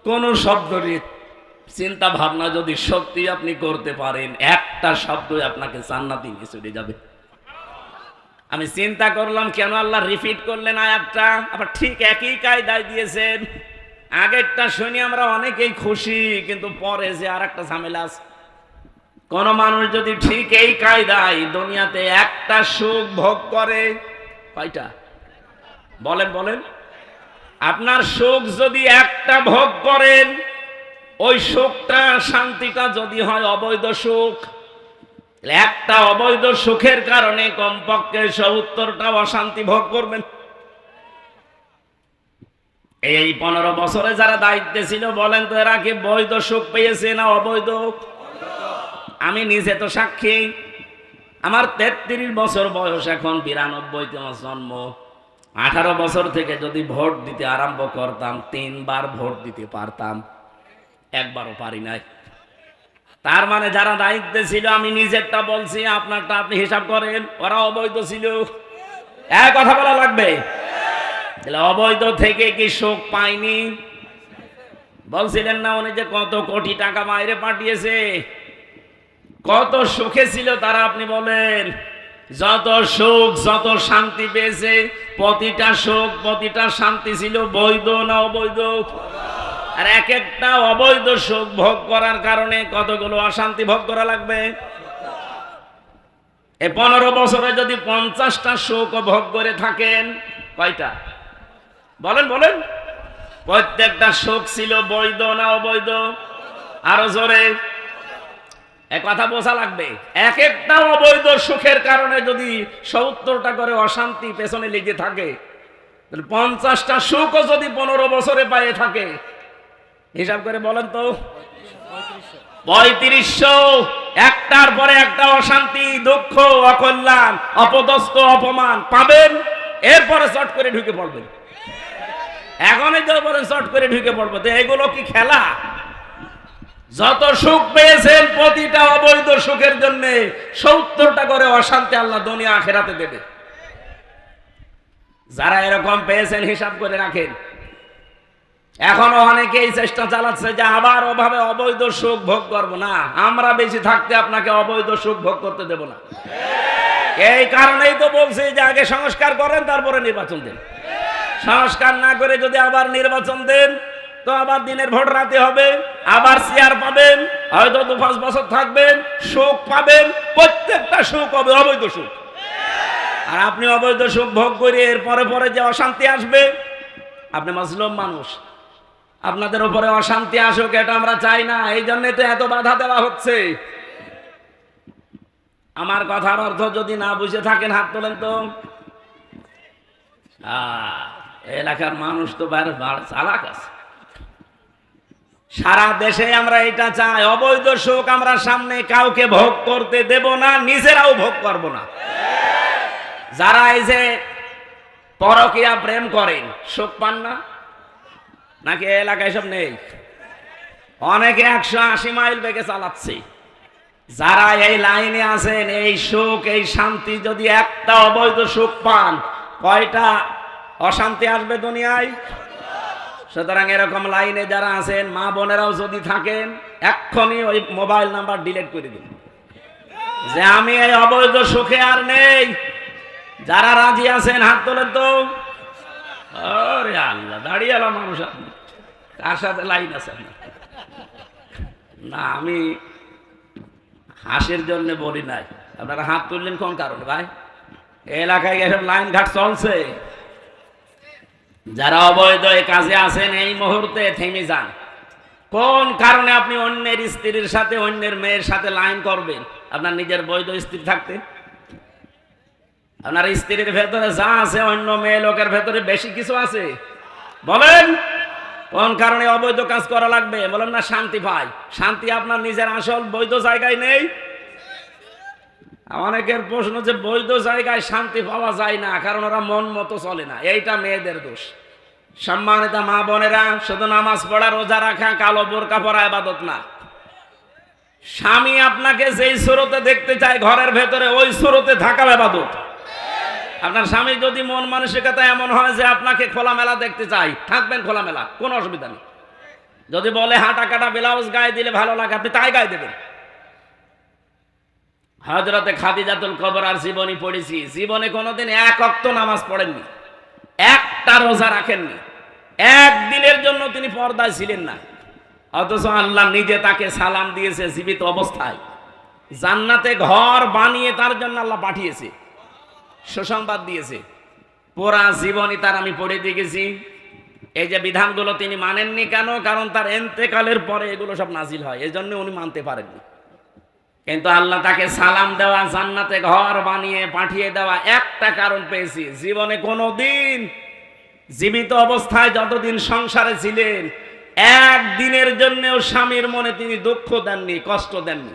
কোন শব্দের চিন্তা ভাবনা যদি সত্যি আপনি করতে পারেন, একটা শব্দই আপনাকে জান্নাতে নিয়ে চলে যাবে। আমি চিন্তা করলাম কেন আল্লাহ রিপিট করলেন আয়াতটা, আবার ঠিক একই কায়দায় দিয়েছেন। আগেরটা শুনি আমরা অনেকেই খুশি, কিন্তু পরে যে আর একটা ঝামেলা আছে। কোন মানুষ যদি ঠিক এই কায়দায় দুনিয়াতে একটা সুখ ভোগ করে, কয়টা? বলেন বলেন। আপনার সুখ যদি একটা ভোগ করেন, ওই সুখটা শান্তিটা যদি হয় অবৈধ সুখ, একটা অবৈধ সুখের কারণে কমপক্ষে 70টা অশান্তি ভোগ করবেন। এই 15 বছরে যারা দায়িত্বে ছিল, বলেন তো এরা কি বৈধ সুখ পেয়েছে না অবৈধ? আমি নিজে তো সাক্ষী। আমার 33 বছর বয়স, এখন 92তে আমার জন্ম। 18 বছর থেকে যদি ভোট দিতে আরম্ভ করতাম, 3 বার ভোট দিতে পারতাম, একবারও পারি নাই। তার মানে যারা দায়িত্বে ছিল, আমি নিজেরটা বলছি, আপনারটা আপনি হিসাব করেন, ওরা অবৈধ ছিল। এক কথা বলা লাগবে, অবৈধ থেকে কি সুখ পাইনি? বলছিলেন না উনি যে কত কোটি টাকা বাইরে পাঠিয়েছে, কত সুখে ছিল তারা? আপনি বলেন, যত সুখ যত শান্তি পেয়েছে, প্রতিটা সুখ প্রতিটা শান্তি ছিল বৈধ না অবৈধ? আর এক একটা অবৈধ সুখ ভোগ করার কারণে কতগুলো অশান্তি ভোগ করা লাগবে। এই 15 বছরে যদি 50টা সুখ ভোগ করে থাকেন, কয়টা বলেন বলেন? প্রত্যেকটা সুখ ছিল বৈধ না অবৈধ? আরো জোরে এক কথা বোঝা লাগবে। এক একটা অবৈধ সুখের কারণে যদি 70টা করে অশান্তি পেছনে লেগে থাকে, 50টা সুখও যদি 15 বছরে পায়ে থাকে, হিসাব করে বলেন তো 3500। একটার পরে একটা অশান্তি, দুঃখ, অকল্যাণ, অপদস্থ, অপমান পাবেন, এরপরে চট করে ঢুকে পড়বেন। এখনই তো বলেন চট করে ঢুকে পড়বো, তো এগুলো কি খেলা? যত সুখ পেয়েছেন প্রতিটা অবৈধ সুখের জন্য 70টা করে অশান্তি আল্লাহ দুনিয়া আখিরাতে দেবে। যারা এরকম পেয়েছেন হিসাব করে রাখেন। এখনো অনেকেই চেষ্টা চালাচ্ছে যে আবার ওভাবে অবৈধ সুখ ভোগ করব না, আমরা বেশি থাকতে আপনাকে অবৈধ সুখ ভোগ করতে দেব না। এই কারণেই তো বলছি যে আগে সংস্কার করেন, তারপরে নির্বাচন দেন। সংস্কার না করে যদি আবার নির্বাচন দেন, তো আবার দিনের ভোট রাতে হবে, আবার চেয়ার পাবেন, হয়তো 2-5 বছর থাকবেন, সুখ পাবেন, প্রত্যেকটা সুখ হবে অবৈধ সুখ। আর আপনি অবৈধ সুখ ভোগ করে এর পরে পরে যে অশান্তি আসবে, আপনি মুসলিম মানুষ, আপনাদের উপরে অশান্তি আসুক এটা আমরা চাই না, এই জন্য তো এত বাধা দেওয়া হচ্ছে। আমার কথার অর্থ যদি না বুঝে থাকেন হাত তোলেন তো। এলাকার মানুষ তো চালাক আছে। সারা দেশে আমরা এটা চাই, অবৈধ সুখ আমরা সামনে কাউকে ভোগ করতে দেব না, নিজেরাও ভোগ করব না। যারা এই যে পরকীয়া প্রেম করেন, সুখ পান না নাকি? এলাকায় সব নেই, অনেকে 180 মাইল বেগে চালাচ্ছে। যারা এই লাইনে আছেন, এই সুখ এই শান্তি যদি একটা অবৈধ সুখ পান, কয়টা অশান্তি আসবে দুনিয়ায়? সুতরাং এরকম লাইনে যারা আছেন, মা বোনেরাও যদি থাকেন, এক্ষুনি ওই মোবাইল নাম্বার ডিলিট করে দিন যে আমি এই অবৈধ সুখে আর নেই। যারা রাজি আছেন হাত তোলেন তো। আরে আল্লাহ, দাঁড়িয়ে এলাম মানুষ, আপনি কার সাথে লাইন আছেন? না, আমি হাসির জন্য বলি নাই। আপনারা হাত তুললেন কোন কারণে ভাই? এলাকায় এসব লাইন ঘাট চলছে। যারা অবৈধ কাজে আছেন, এই মুহূর্তে থেমে যান। কোন কারণে আপনি অন্যের স্ত্রীর সাথে, অন্যের মেয়ের সাথে লাইন করবেন? আপনার নিজের বৈধ স্ত্রী থাকতে আপনার স্ত্রীর ভেতরে যা আছে, অন্য মেয়ে লোকের ভেতরে বেশি কিছু আছে। বলেন কোন কারণে অবৈধ কাজ করা লাগবে? বলেন না শান্তি পাই। শান্তি আপনার নিজের আসল বৈধ জায়গায় নেই। অনেকের প্রশ্ন যে বৈধ জায়গায় শান্তি পাওয়া যায় না, কারণ ওরা মন মতো চলে না। এইটা মেয়েদের দোষ। সম্মানিত মা বোনেরা, শুধু নামাজ পড়া, রোজা রাখা, কালো বোরকা পরা ইবাদত না। স্বামী আপনাকে যেই সুরতে দেখতে চায় ঘরের ভেতরে, ওই সুরতে থাকা ইবাদত। আপনার স্বামী যদি মন মানসিকতা এমন হয় যে আপনাকে খোলামেলা দেখতে চাই, থাকবেন খোলামেলা, কোনো অসুবিধা নেই। যদি বলে হাঁটা কাটা ব্লাউজ গায়ে দিলে ভালো লাগে, আপনি তাই গায়ে দেবেন। হযরতে খাদিজাতুল কুবরার জীবনী পড়েছি। জীবনে কোনোদিন এক ওয়াক্ত নামাজ পড়েননি, একটা রোজা রাখেননি, একদিনের জন্য তিনি পর্দায় ছিলেন না। অথচ আল্লাহ নিজে তাকে সালাম দিয়েছে জীবিত অবস্থায়। জান্নাতে ঘর বানিয়ে তার জন্য আল্লাহ পাঠিয়েছে, সুসংবাদ দিয়েছে। পুরা জীবনী তার আমি পড়ে দিয়ে গেছি। এই যে বিধানগুলো তিনি মানেননি কেন? কারণ তার ইন্তেকালের পরে এগুলো সব নাজিল হয়, এই জন্য উনি মানতে পারেননি। কিন্তু আল্লাহ তাকে সালাম দেওয়া, জান্নাতে ঘর বানিয়ে পাঠিয়ে দেওয়া একটা কারণ পেয়েছি। জীবনে কোনোদিন জীবিত অবস্থায় যতদিন সংসারে ছিলেন, একদিনের জন্যও স্বামীর মনে তিনি দুঃখ দেননি, কষ্ট দেননি।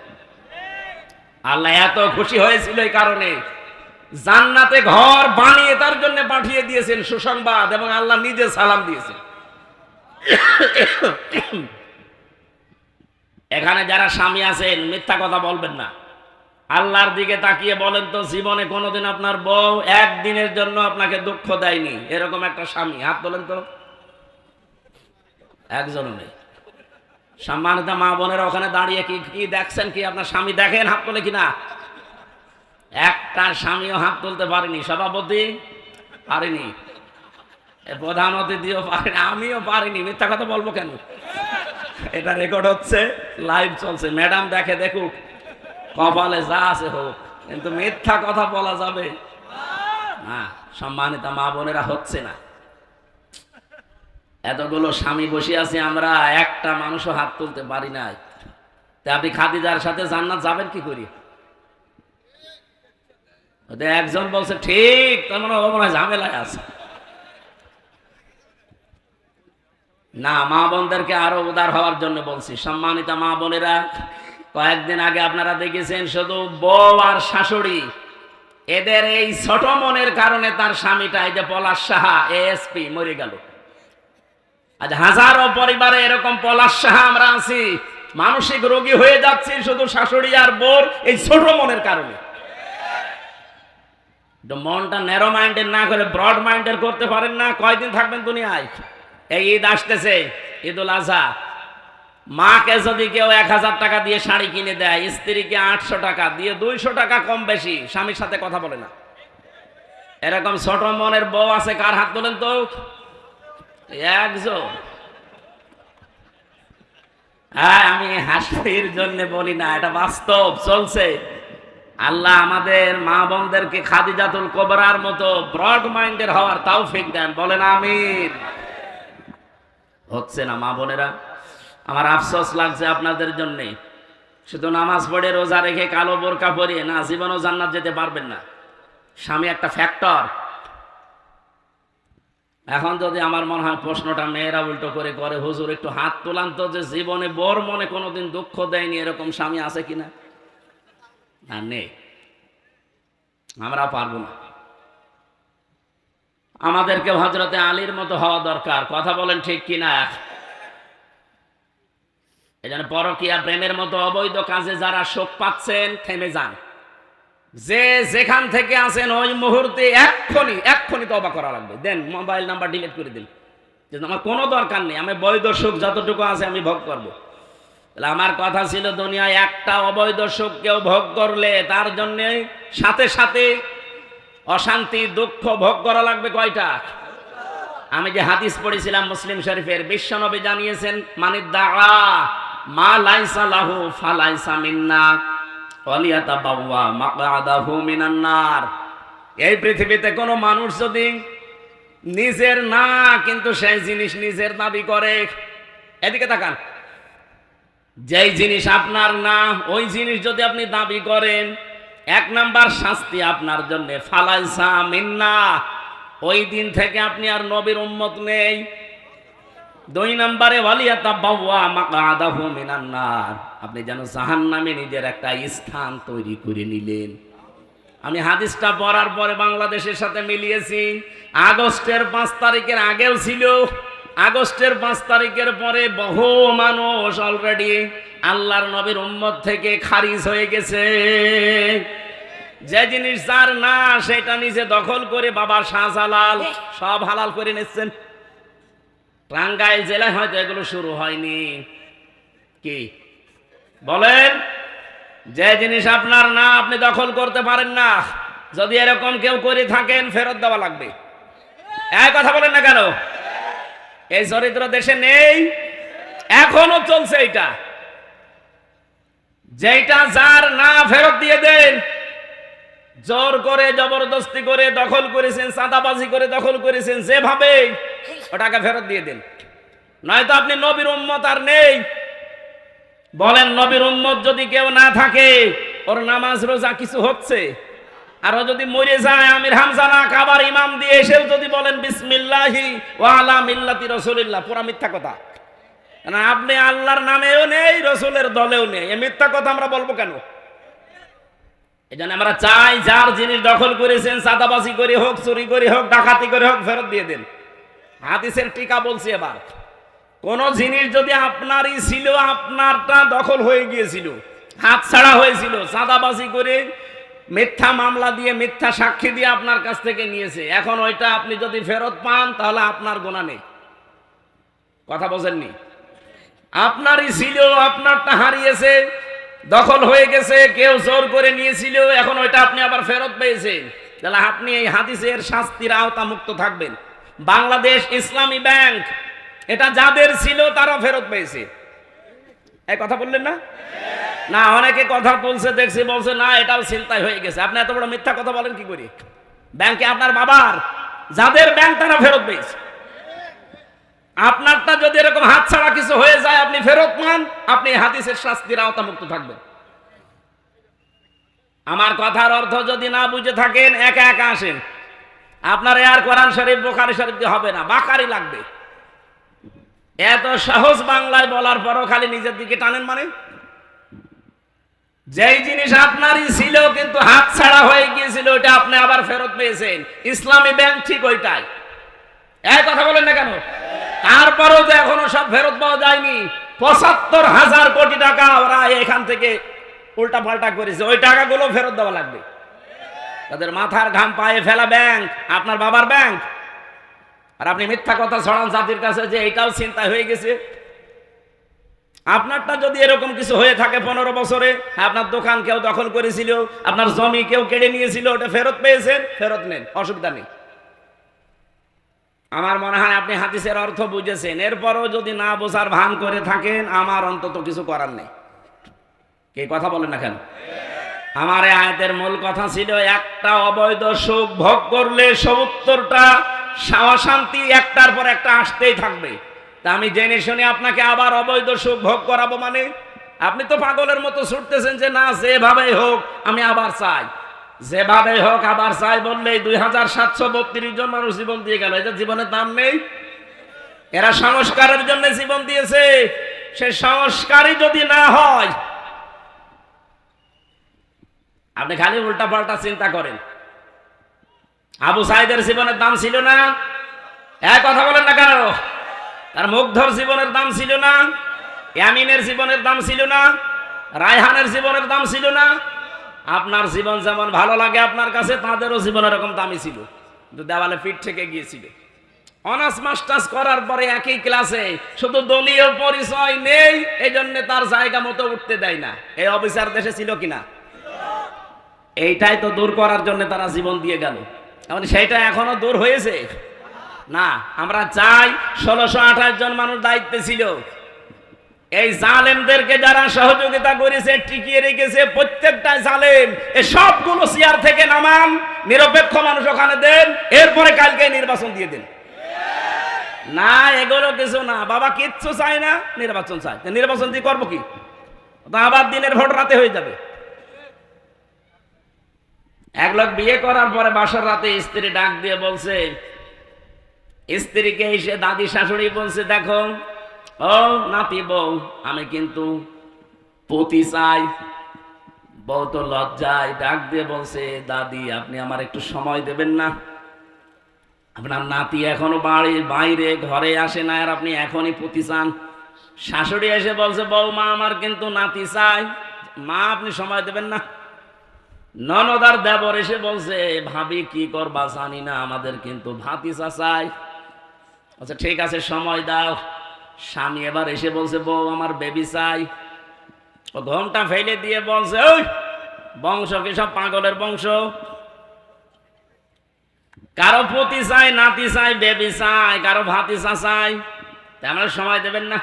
আল্লাহ এত খুশি হয়েছিল এই কারণে জান্নাতে ঘর বানিয়ে তার জন্য পাঠিয়ে দিয়েছেন সুসংবাদ, এবং আল্লাহ নিজে সালাম দিয়েছেন। এখানে যারা স্বামী আছেন, মিথ্যা কথা বলবেন না। আল্লাহর দিকে তাকিয়ে বলেন তো, জীবনে কোনোদিন আপনার বউ একদিনের জন্য আপনাকে দুঃখ দেয়নি এরকম একটা স্বামী? হাত তোলেন তো। একজনও নেই। সম্মানিত মা বোনেরা ওখানে দাঁড়িয়ে কি কি দেখছেন? কি আপনার স্বামী দেখেন? হাত তোলে কিনা? একটা স্বামীও হাত তুলতে পারেনি। সভাপতি পারেনি, প্রধান অতিথিও পারেনি, আমিও পারিনি। মিথ্যা কথা বলবো কেন? এটা রেকর্ড হচ্ছে, লাইভ চলছে। ম্যাডাম দেখে, দেখুক, কপালে যা আছে হোক। কিন্তু মিথ্যা কথা বলা যাবে না। সম্মানিত মা বোনেরা, হচ্ছে না। এতগুলো স্বামী বসে আছি আমরা, একটা মানুষও হাত তুলতে পারি নাই। তা আপনি খাদিজার সাথে জান্নাত যাবেন কি করি? একজন বলছে ঠিক, তার মানে ও মনে হয় ঝামেলায় আছে। না, মা বোনদেরকে আরো উদার হওয়ার জন্য বলছি। সম্মানিত মা বোনেরা, কয়েকদিন আগে আপনারা দেখেছেন শুধু বউ আর শাশুড়ি, এদের এই ছোট মনের কারণে তার স্বামীটা এই যে পলাশ সাহা এএসপি মরে গেল। আজ হাজারো পরিবারে এরকম পলাশ সাহা আমরা আছি, মানসিক রোগী হয়ে যাচ্ছি শুধু শাশুড়ি আর বউর এই ছোট মনের কারণে। মনটা ন্যারো মাইন্ডের না করে ব্রড মাইন্ডের করতে পারেন না। কয়দিন থাকবেন দুনিয়ায়? এই ঈদ আসতেছে, ঈদুল আজহা। মাকে যদি কেউ 1000 টাকা দিয়ে শাড়ি কিনে দেয়, স্ত্রীকে 800 টাকা দিয়ে 200 টাকা কম বেশি স্বামীর সাথে কথা বলে না। এরকম ছোট মনের বউ আছে কার? হাত তোলেন তো। একজন। হ্যাঁ, আমি হাসির জন্য বলি না, এটা বাস্তব চলছে। আল্লাহ আমাদের মা বোনদেরকে খাদিজাতুল কুবরার মতো ব্রড মাইন্ডের হওয়ার তৌফিক দেন, বলেন আমিন। হচ্ছে না মা বোনেরা, আমার আফসোস লাগছে আপনাদের জন্য। শুধু নামাজ পড়ে রোজা রেখে কালো বোরকা পরিয়ে না জীবনও জান্নাত যেতে পারবেন না। স্বামী একটা ফ্যাক্টর। এখন যদি আমার মনে হয় প্রশ্নটা মেয়েরা উল্টো করে করে, হুজুর একটু হাত তোলান তো, যে জীবনে বোর মনে কোনোদিন দুঃখ দেয়নি এরকম স্বামী আছে কিনা? না, নেই। আমরা পারবো না। আমাদেরকে হযরতে আলীর মতো হওয়া দরকার। কথা বলেন ঠিক কিনা? এই জন্য পরকীয়া প্রেমের মতো অবৈধ কাজে যারা শোক পাচ্ছেন, থেমে যান। যে যেখান থেকে আছেন ওই মুহূর্তে এক্ষুনি তওবা করা লাগবে। দেন মোবাইল নাম্বার ডিলিট করে দিন, যে আমার কোনো দরকার নেই, আমি বৈধ সুখ যতটুকু আছে আমি ভোগ করব। তাহলে আমার কথা ছিল, দুনিয়ায় একটা অবৈধ সুখ কেউ ভোগ করলে তার জন্য সাথে সাথে অশান্তি দুঃখ ভোগ করা লাগবে কয়টা? আমি যে হাদিস পড়েছিলাম মুসলিম শরীফের, বিশ্বনবী জানিয়েছেন, মানিদ্দা মা লাইসা লাহু ফালাইসা মিন্না ওয়ালিয়াতাবাওয়া মাকআদাহু মিনান নার। এই পৃথিবীতে কোনো মানুষ যদি নিজের না কিন্তু সেই জিনিস নিজের দাবি করে, এদিকে তাকান, যেই জিনিস আপনার না ওই জিনিস যদি আপনি দাবি করেন, 1 নাম্বার শাস্তি আপনার জন্য ফালাইসা মিন্না, ওই দিন থেকে আপনি আর নবীর উম্মত নেই। 2 নম্বরে ওয়ালিয়াতাবাওয়া মাকআদাহু মিনান নার, আপনি যেন জাহান্নামে নিজের একটা স্থান তৈরি করে নিলেন। আমি হাদিসটা পড়ার পরে বাংলাদেশের সাথে মিলিয়েছি। আগস্টের 5 তারিখের আগেও ছিল, আগস্টের 5 তারিখের পরে বহু মানুষ অলরেডি আল্লাহর নবীর উম্মত থেকে খারিজ হয়ে গেছে। যে জিনিস যার না সেটা নিজে দখল করে বাবা শাহজালাল সব হালাল করে নিচ্ছেন। টাঙ্গাইল জেলায় হয়তো এগুলো শুরু হয়নি। কি বলেন? যে জিনিস আপনার না আপনি দখল করতে পারেন না, যদি এরকম কেউ করে থাকেন ফেরত দেওয়া লাগবে। এই কথা বলেন না কেন? এই চরিত্র দেশে নেই, এখনো চলছে এটা। যেটা যার না ফেরত দিয়ে দেন। জোর করে জবরদস্তি করে দখল করেছেন, চাঁদাবাজি করে দখল করেছেন, যেভাবে ওটাকে ফেরত দিয়ে দেন, নয়তো আপনি নবীর উম্মত আর নেই। বলেন, নবীর উম্মত যদি কেউ না থাকে, ওর নামাজ রোজা কিছু হচ্ছে? আর ও যদি মরে যায়, আমির হামজা না কাবার ইমাম দিয়ে এসেও যদি বলেন বিসমিল্লাহি ওয়া আলা মিল্লাতি রাসূলিল্লাহ, পুরা মিথ্যা কথা। না, আপনি আল্লাহর নামেও নেই, রসুলের দলেও নেই, এই মিথ্যা কথা আমরা বলবো কেন? এই জন্য আমরা চাই, যার জিনিস দখল করেছেন, চাঁদাবাজি করে হোক, চুরি করে হোক, ডাকাতি করে হোক, ফেরত দিয়ে দেন। হাদিসের টিকা বলছি, এবার কোন জিনিস যদি আপনারই ছিল, আপনারটা দখল হয়ে গিয়েছিল, হাতছাড়া হয়েছিল, চাঁদাবাজি করে মিথ্যা মামলা দিয়ে মিথ্যা সাক্ষী দিয়ে আপনার কাছ থেকে নিয়েছে, এখন ওইটা আপনি যদি ফেরত পান তাহলে আপনার গুনাহ নেই। কথা বোঝেননি? আপনারই ছিল, আপনারটা হারিয়েছে, দখল হয়ে গেছে, কেউ জোর করে নিয়েছিল, এখন ওইটা আপনি আবার ফেরত পেয়েছেন, তাহলে আপনি এই হাদিসের শাস্তির আওতা মুক্ত থাকবেন। বাংলাদেশ ইসলামী ব্যাংক, এটা যাদের ছিল তারা ফেরত পেয়েছে। এই কথা বললেন না? না, অনেকে কথা বলছে দেখছি, বলছে না এটাও চিন্তায় হয়ে গেছে। আপনি এত বড় মিথ্যা কথা বলেন কি করে? ব্যাংকে আপনার বাবার, যাদের ব্যাংক তারা ফেরত পেয়েছে। আপনারটা যদি এরকম হাত ছাড়া কিছু হয়ে যায়, আপনি ফেরত পান, আপনি হাদিসের শাস্তির আওতামুক্ত থাকবেন। আমার কথার অর্থ যদি না বুঝে থাকেন, একা একা আসেন। আপনার আর কোরআন শরীফ বুখারী শরীফ দিয়ে হবে না, বাকারি লাগবে। এত সহজ বাংলায় বলার পরও খালি নিজের দিকে টানেন। মানে যেই জিনিস আপনারই ছিল কিন্তু হাত ছাড়া হয়ে গিয়েছিল, ওইটা আপনি আবার ফেরত পেয়েছেন। ইসলামী ব্যাংক ঠিক ওইটাই। এই কথা বলেন না কেন? তারপরেও তো এখনো সব ফেরত পাওয়া যায়নি। ৭৫,০০০ কোটি টাকা ওরা এখান থেকে উল্টা পাল্টা করেছে, ওই টাকাগুলো ফেরত দেওয়া লাগবে। তাদের মাথার ঘাম পায়ে ফেলা ব্যাংক, আপনার বাবার ব্যাংক। আর আপনি মিথ্যা কথা ছড়ান জাতির কাছে যে এটাও চিন্তা হয়ে গেছে। আপনারটা যদি এরকম কিছু হয়ে থাকে 15 বছরে, আপনার দোকান কেউ দখল করেছিল, আপনার জমি কেউ কেড়ে নিয়েছিল, ওটা ফেরত পেয়েছেন, ফেরত নেন, অসুবিধা নেই। আমার মনে হয় আপনি হাদিসের অর্থ বুঝেছেন। এরপরও যদি না বোঝার ভান করে থাকেন, আমার অন্তত কিছু করার নেই। কে কথা বলেন না কেন? আমার এই আয়াতের মূল কথা ছিল, একটা অবৈধ সুখ ভোগ করলে ৭০টা অশান্তি একটার পর একটা আসতেই থাকবে। তা আমি জেনে শুনে আপনাকে আবার অবৈধ সুখ ভোগ করাবো? মানে আপনি তো পাগলের মতো ছুটতেছেন যে না, যেভাবেই হোক আমি আবার চাই, যেভাবে হোক আবার চাই বললেই ২৭৩২ জন মানুষ জীবন দিয়ে গেল। এদের জীবনের দাম নেই? এরা সংস্কারের জন্য জীবন দিয়েছে। সে সংস্কারই যদি না হয়, আপনি খালি উল্টা পাল্টা চিন্তা করেন। আবু সাইদের জীবনের দাম ছিল না? এক কথা বলেন না কেন? তার মুগ্ধর জীবনের দাম ছিল না? ইয়ামিনের জীবনের দাম ছিল না? রায়হানের জীবনের দাম ছিল না? আপনার জীবন যেমন ভালো লাগে আপনার কাছে, তাদেরও জীবন এরকম দামি ছিল, কিন্তু দেওয়ালে পিঠ থেকে গিয়েছিল। অনার্স মাস্টার্স করার পরে একই ক্লাসে, শুধু দলীয় পরিচয় নেই, এই জন্য তার জায়গা মতো উঠতে দেয় না। এই অফিসার দেশে ছিল কিনা? এইটাই তো দূর করার জন্য তারা জীবন দিয়ে গেল। এমন সেইটা এখনো দূর হয়েছে না। আমরা চাই ১৬২৮ জন মানুষ দায়িত্বে ছিল। এই জালেমদেরকে যারা সহযোগিতা করেছে, টিকিয়ে রেখেছে, প্রত্যেকটা জালেম, এই সবগুলো চেয়ার থেকে নামান, নিরপেক্ষ মানুষ ওখানে দেন, এরপরে কালকে নির্বাচন দিয়ে দেন। না, এগুলো কিছু না। বাবা কিচ্ছু চাই না, নির্বাচন চাই। নির্বাচন দিয়ে করবো কি? আবার দিনের ভোট রাতে হয়ে যাবে। এক লোক বিয়ে করার পরে বাসার রাতে স্ত্রী ডাক দিয়ে বলছে, স্ত্রীকে এসে দাদি শাশুড়ি বলছে, দেখো ও নাতি বউ, আমি কিন্তু পতি চাই। বউ তো লজ্জায় ডাক দিয়ে বলছে, দাদি আপনি আমার একটু সময় দেবেন না? আপনার নাতি এখনো বাইরে ঘরে আসে না, আর আপনি এখনই পতি চান? শাশুড়ি এসে বলছে, বউ মা আমার কিন্তু নাতি চাই। মা আপনি সময় দেবেন না? ননদার দেবর এসে বলছে, ভাবি কি করবা জানি না, আমাদের কিন্তু ভাতিজা চাই। আচ্ছা ঠিক আছে, সময় দাও। স্বামী এবার এসে বলছে, বউ আমার বেবি চাই। ও ঘোমটা ফেলে দিয়ে বলছে, ওই বংশ কি সব পাগলের বংশ? কারো পতি চাই, নাতি চাই, বেবি চাই, কারো ভাতিজা চাই। আমরা সময় দেবেন না?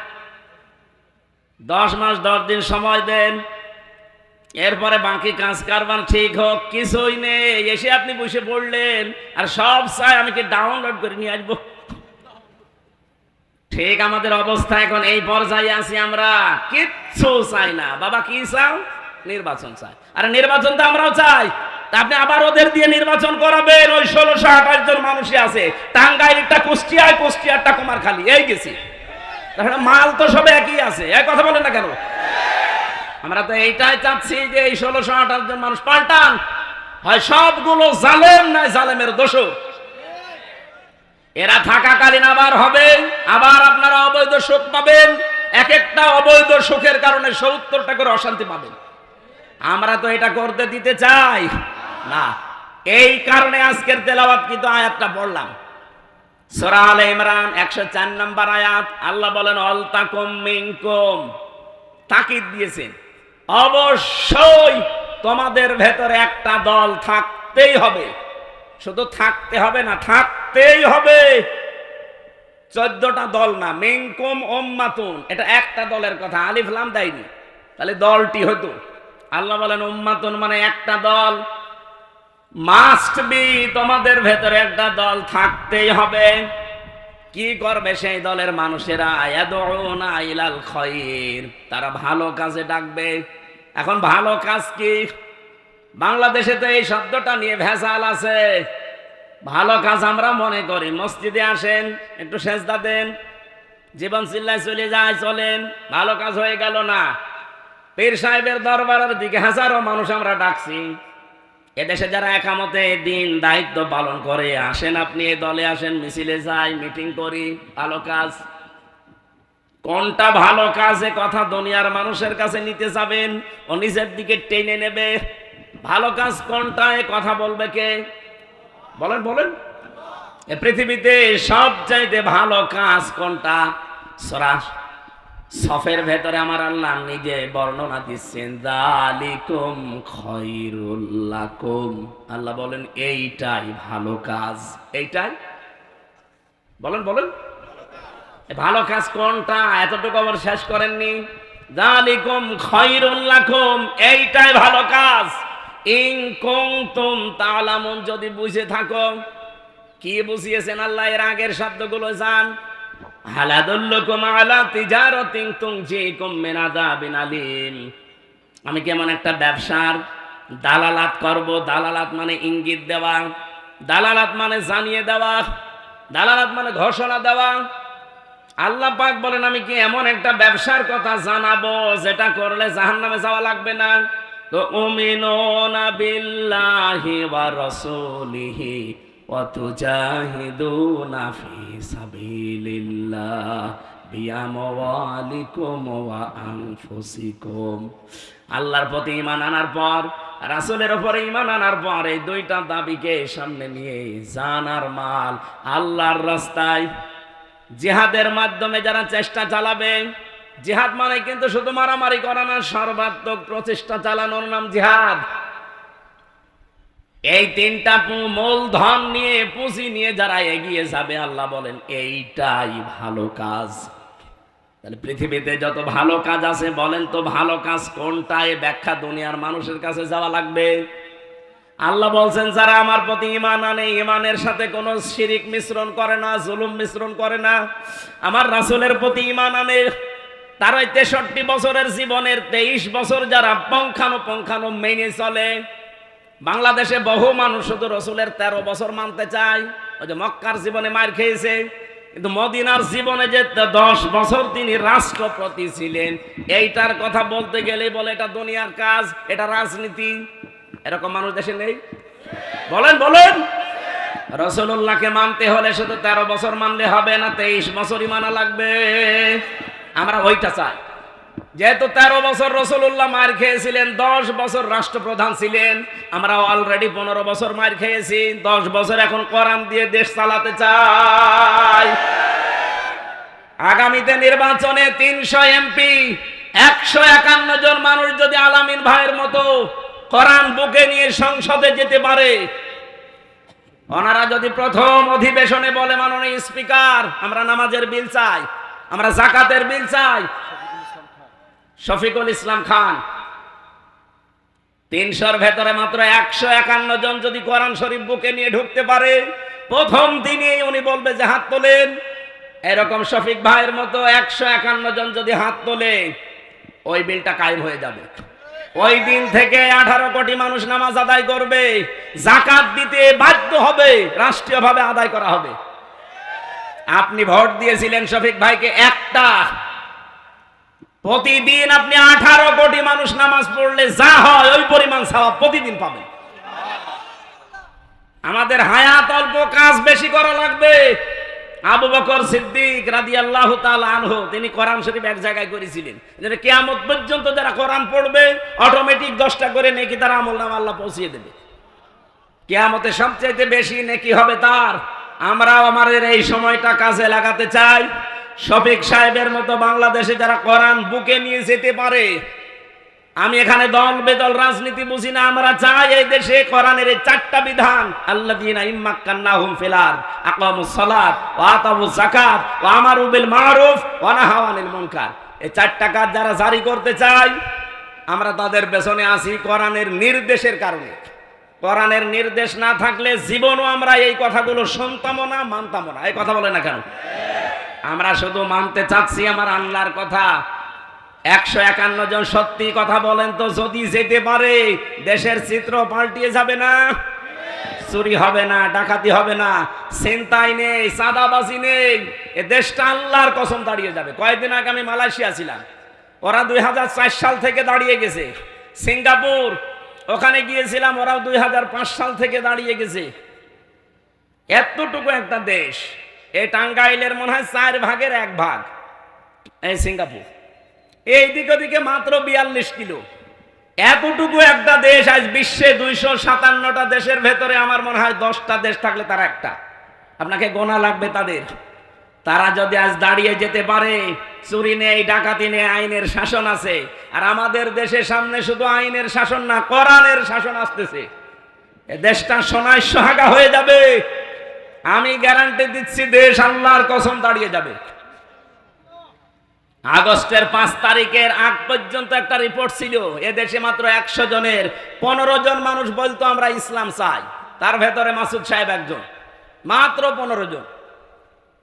10 মাস 10 দিন সময় দেন, এরপরে বাকি কাজ কারবার ঠিক হোক। কিছুই নেই, এসে আপনি বসে পড়লেন আর সব চাই আমি কি ডাউনলোড করে নিয়ে আসবো? ঠিক আমাদের অবস্থা এখন এই পর্যায়ে আছি, আমরা কিচ্ছু চাই না। বাবা কি চাও? নির্বাচন চাই। আরে নির্বাচন তো আমরাও চাই। তা আপনি আবার ওদের দিয়ে নির্বাচন করাবেন? ওই ১৬২৮ জন মানুষই আছে, টাঙ্গাইলটা কুষ্টিয়ায়, কুষ্টিয়ারটা কুমারখালী, এই গেছি। তাহলে মাল তো সব একই আছে। এক কথা বলেন না কেন? আমরা তো এইটাই চাচ্ছি যে এই ১৬২৮ জন মানুষ পাল্টান। হয় সবগুলো জালেম, নয় জালেমের দোষর। এরা থাকাকালীন আবার হবে, আবার আপনারা অবৈধ সুখ পাবেন। এক একটা অবৈধ সুখের কারণে ৭০টা করে অশান্তি পাবেন। আমরা তো এটা করতে দিতে চাই না। এই কারণে আজকের তেলাওয়াত কিন্তু আয়াতটা পড়লাম, সূরা আলে ইমরান ১০৪ নম্বর আয়াত। আল্লাহ বলেন, অলতাকুম মিনকুম, তাকিদ দিয়েছেন, অবশ্যই তোমাদের ভেতরে একটা দল থাকতেই হবে। শুধু থাকতে হবে না, থাকতেই হবে। 14টা দল না, মিনকুম উম্মাতুন, এটা একটা দলের কথা, আলিফ লাম দেয়নি। তাহলে দলটি হতো। আল্লাহ বলেন উম্মাতুন মানে একটা দল, মাস্ট বি, তোমাদের ভেতরে একটা দল থাকতেই হবে। কি করবে সেই দলের মানুষেরা? ইয়াদউনা ইলাল খায়র, তারা ভালো কাজে ডাকবে। এখন ভালো কাজ কি? বাংলাদেশে তো এই শব্দটা নিয়ে ভেজাল আছে। ভালো কাজ আমরা মনে করি মসজিদে আসেন, একটু সেজদা দেন, জীবন চিল্লায় চলে যায়, চলেন, ভালো কাজ হয়ে গেল না। পীর সাহেবের দরবারের দিকে হাজারো মানুষ আমরা ডাকছি। এদেশে যারা একামতে দিন দায়িত্ব পালন করে, আসেন আপনি এই দলে আসেন, মিছিলে যাই, মিটিং করি, ভালো কাজ। কোনটা ভালো কাজ এ কথা দুনিয়ার মানুষের কাছে নিতে যাবেন, ও নিজের দিকে টেনে নেবে। ভালো কাজ কোনটা এ কথা বলবে কে? বলেন বলেন। এ পৃথিবীতে সবচাইতে ভালো কাজ কোনটা? সূরা সফের ভেতরে আমার আল্লাহ নিজে বর্ণনা দিচ্ছেন, যালিকুম খায়রুল লাকুম। আল্লাহ বলেন এইটাই ভালো কাজ। এইটাই বলেন বলেন, ভালো কাজ কোনটা? এতটুকু আবার শেষ করেননি। যালিকুম খায়রুল লাকুম, এইটাই ভালো কাজ। ইন কুনতুম তা'লামুন, যদি বুঝে থাকো। কি বুঝিয়েছেন আল্লাহ? এর আগের শব্দগুলো জান। হাল আদুল্লুকুম আলা তিজারাতিন তুনজিকুম মিন আযাবিন আলীম, আমি কেমন একটা ব্যবসার দালালাত করব। দালালাত মানে ইঙ্গিত দেওয়া, দালালাত মানে জানিয়ে দেওয়া, দালালাত মানে ঘোষণা দেওয়া। আল্লাহ পাক বলেন আমি কি এমন একটা ব্যবসার কথা জানাবো যেটা করলে জাহান্নামে যাওয়া লাগবে না। তো উমিনুনা বিল্লাহি ওয়া রাসূলিহি ওয়া তুজাহিদুনা ফি সাবিলিল্লাহ বিআমওয়ালিকুম ওয়া আনফুসিকুম। আল্লাহর প্রতি ঈমান আনার পর, রাসূলের উপরে ঈমান আনার পর, এই দুইটা দাবিকে সামনে নিয়ে জান আর মাল আল্লাহর রাস্তায় জিহাদের মাধ্যমে যারা চেষ্টা চালাবে। জিহাদ মানে কিন্তু শুধু মারামারি করা না, সর্বাত্মক প্রচেষ্টা চালানোর নাম জিহাদ। এই তিনটা মূলধন নিয়ে, পুঁজি নিয়ে যারা এগিয়ে যাবে, আল্লাহ বলেন এইটাই ভালো কাজ। তাহলে পৃথিবীতে যত ভালো কাজ আছে, বলেন তো ভালো কাজ কোনটা? এই ব্যাখ্যা দুনিয়ার মানুষের কাছে যাওয়া লাগবে। আল্লাহ বলছেন যারা আমার প্রতি ঈমান আনে, ঈমানের সাথে কোনো শিরিক মিশ্রণ করে না, জুলুম মিশ্রণ করে না, আমার রাসূলের প্রতি ঈমান আনে, তার ওই 63 বছরের জীবনের 23 বছর যারা পঙ্খানো মেনে চলে। বাংলাদেশে বহু মানুষ শুধু রাসূলের 13 বছর মানতে চায়। ওই যে মক্কার জীবনে মার খেয়েছে, কিন্তু মদিনার জীবনে যে 10 বছর তিনি রাষ্ট্রপতি ছিলেন, এইটার কথা বলতে গেলে বলে এটা দুনিয়ার কাজ, এটা রাজনীতি। এরকম মানুষ দেশে নেই? বলেন বলেন। রাসূলুল্লাহকে মানতে হলে শুধু 13 বছর মানলে হবে না, 23 বছরই মানা লাগবে। আমরা ওইটা চাই। যেহেতু 13 বছর রাসূলুল্লাহ মার খেয়েছিলেন, 10 বছর রাষ্ট্রপ্রধান ছিলেন, আমরা অলরেডি 15 বছর মার খেয়েছি, 10 বছর এখন কোরআন দিয়ে দেশ চালাতে চাই। আগামীতে নির্বাচনে 300 এমপি, 151 জন মানুষ যদি আলামিন ভাইয়ের মতো কোরআন বুকে নিয়ে সংসদে যেতে পারে, ওনারা যদি প্রথম অধিবেশনে বলে মাননীয় স্পিকার আমরা নামাজের বিল চাই, আমরা যাকাতের বিল চাই, শফিকুল ইসলাম খান, 300-র ভেতরে মাত্র 151 জন যদি কোরআন শরীফ বুকে নিয়ে ঢুকতে পারে, প্রথম দিনেই উনি বলবে যে হাত তোলেন। এরকম শফিক ভাইয়ের মতো 151 জন যদি হাত তোলে, ওই বিলটা কায়েম হয়ে যাবে। ওই দিন থেকে 18 কোটি মানুষ নামাজ আদায় করবে, যাকাত দিতে বাধ্য হবে, রাষ্ট্রীয়ভাবে আদায় করা হবে। আপনি ভোট দিয়েছিলেন শফিক ভাইকে একটা, প্রতিদিন আপনি 18 কোটি মানুষ নামাজ পড়লে যা হয় ওই পরিমাণ সওয়াব প্রতিদিন পাবেন। আমাদের হায়াত অল্প, কাজ বেশি করা লাগবে। আবু বকর সিদ্দিক রাদিয়াল্লাহু তাআলা আনহু তিনি কোরআন শরীফ এক জায়গায় করেছিলেন, যে কিয়ামত পর্যন্ত যারা কোরআন পড়বে অটোমেটিক 10টা করে নেকি তার আমলনামা আল্লাহ পৌঁছিয়ে দেবে। কিয়ামতে সবচেয়ে বেশি নেকি হবে তার। আমরাও আমাদের এই সময়টা কাজে লাগাতে চাই। শফিক সাহেবের মতো বাংলাদেশে যারা কোরআন বুকে নিয়ে যেতে পারে, আমি এখানে দল বেদল রাজনীতি বুঝি না, আমরা চাই এই দেশে কোরআনের এই 4টা বিধান, আল্লাযীনা ইম্মাক্কান্নাহুম ফিল আরদ আকামুস সালাত ওয়া আতাউয যাকাত ওয়া আমারু বিল মারুফ ওয়া নাহাউ আনিল মুনকার। এই 4টা কাজ যারা জারি করতে চায়, আমরা তাদের পেছনে আছি কোরআনের নির্দেশের কারণে। কোরআনের নির্দেশ না থাকলে জীবনও আমরা এই কথাগুলো শুনতামও না, মানতামও না। এই কথা বলে না কেন? আমরা শুধু মানতে চাচ্ছি আমার আল্লাহর কথা। 151 জন সত্যি কথা বলেন তো, যদি যেতে পারে দেশের চিত্র পাল্টিয়ে যাবে না? চুরি হবে না, ডাকাতি হবে না, ছিনতাই নেই, চাঁদাবাজি নেই, এ দেশটা আল্লাহর কসম দাঁড়িয়ে যাবে। কয়েকদিন আগে আমি মালয়েশিয়া ছিলাম, ওরা 2004 সাল থেকে দাঁড়িয়ে গেছে। সিঙ্গাপুর, ওখানে গিয়েছিলাম, ওরাও 2005 সাল থেকে দাঁড়িয়ে গেছে। এতটুকু একটা দেশ, এই টাঙ্গাইলের মনে হয় 4 ভাগের 1 ভাগ এই সিঙ্গাপুর, এই দিকে দিকে মাত্র 42 কিলো। এতটুকু একটা দেশ আজ বিশ্বে 257টা দেশের ভেতরে আমার মনে হয় 10টা দেশ থাকলে তারা একটা। আপনাকে গোনা লাগবে তাদের। তারা যদি আজ দাঁড়িয়ে যেতে পারে, চুরি নেই, ডাকাতি নেই, আইনের শাসন আছে। আর আমাদের দেশের সামনে শুধু আইনের শাসন না, কোরআনের শাসন আসতেছে। এ দেশটা সোনায় সোহাগা হয়ে যাবে। আমি গ্যারান্টি দিচ্ছি, দেশ আল্লাহর কসম দাঁড়িয়ে যাবে। আগস্টের 5 তারিখের আগ পর্যন্ত একটা রিপোর্ট ছিল, এ দেশে মাত্র 100 জনের 15 জন মানুষ বলতো আমরা ইসলাম চাই। তার ভেতরে মাসুদ সাহেব একজন, মাত্র 15 জন।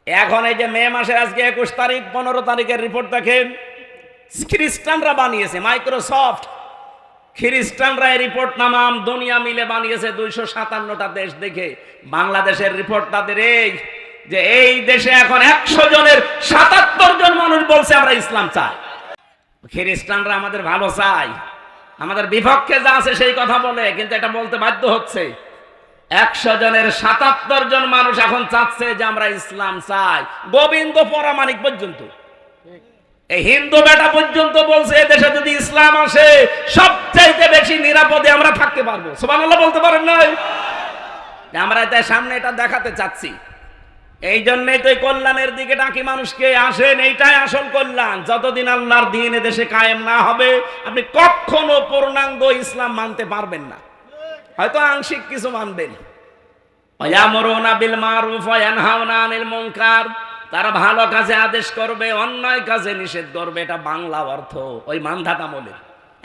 এখন এই যে মে মাসের আজকে 21 তারিখ, 15 তারিখের রিপোর্ট দেখেন, খ্রিস্টানরা বানিয়েছে, মাইক্রোসফট খ্রিস্টানরা এই রিপোর্ট নামাম দুনিয়া মিলে বানিয়েছে 257টা দেশ দেখে। বাংলাদেশের রিপোর্ট তাদের এই যে এই দেশে এখন 100 জনের 77 জন মানুষ বলছে আমরা ইসলাম চাই। খ্রিস্টানরা আমাদের ভালো চাই, আমাদের বিপক্ষে যা আছে সেই কথা বলে, কিন্তু এটা বলতে বাধ্য হচ্ছে। 100 জনের 77 জন মানুষ এখন চাচ্ছে যে আমরা ইসলাম চাই। গোবিন্দ পরামানিক পর্যন্ত, এই হিন্দু বেটা পর্যন্ত বলছে এদেশে যদি ইসলাম আসে সবচাইতে বেশি নিরাপদে আমরা থাকতে পারবো। সুবহানাল্লাহ বলতে পারেন নাই? আমরা তাই সামনে এটা দেখাতে চাচ্ছি। এই জন্যই তো কল্যাণের দিকে ডাকি মানুষকে, আসেন, এইটাই আসল কল্যাণ। যতদিন আল্লাহর দ্বীন এদেশে কায়েম না হবে, আপনি কখনো পূর্ণাঙ্গ ইসলাম মানতে পারবেন না। হয়তো আংশিক কিছু মানবেন। ইয়ামুরুনা বিল মারুফ ওয়া ইয়ানহাউনা আনিল মুনকার, তারা ভালো কাজে আদেশ করবে, অন্যায় কাজে নিষেধ করবে। এটা বাংলা অর্থ, ওই মানধাত আমলের।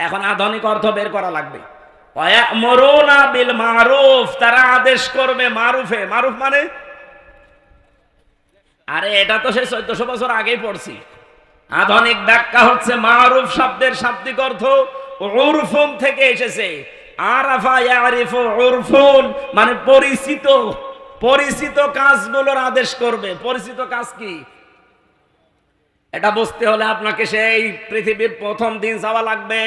এখন আধুনিক অর্থ বের করা লাগবে। ইয়ামুরুনা বিল মারুফ, তারা আদেশ করবে মারুফে। মারুফ মানে, আরে এটা তো সে 1400 বছর আগেই পড়ছি। আধুনিক ব্যাখ্যা হচ্ছে মারুফ শব্দের শাব্দিক অর্থ উরফুন থেকে এসেছে। আরাফা ইয়ারিফু উরফুন মানে পরিচিত, পরিচিত কাজগুলোর আদেশ করবে। পরিচিত কাজ কি এটা বুঝতে হলে আপনাকে সেই পৃথিবীর প্রথম দিন যাওয়া লাগবে।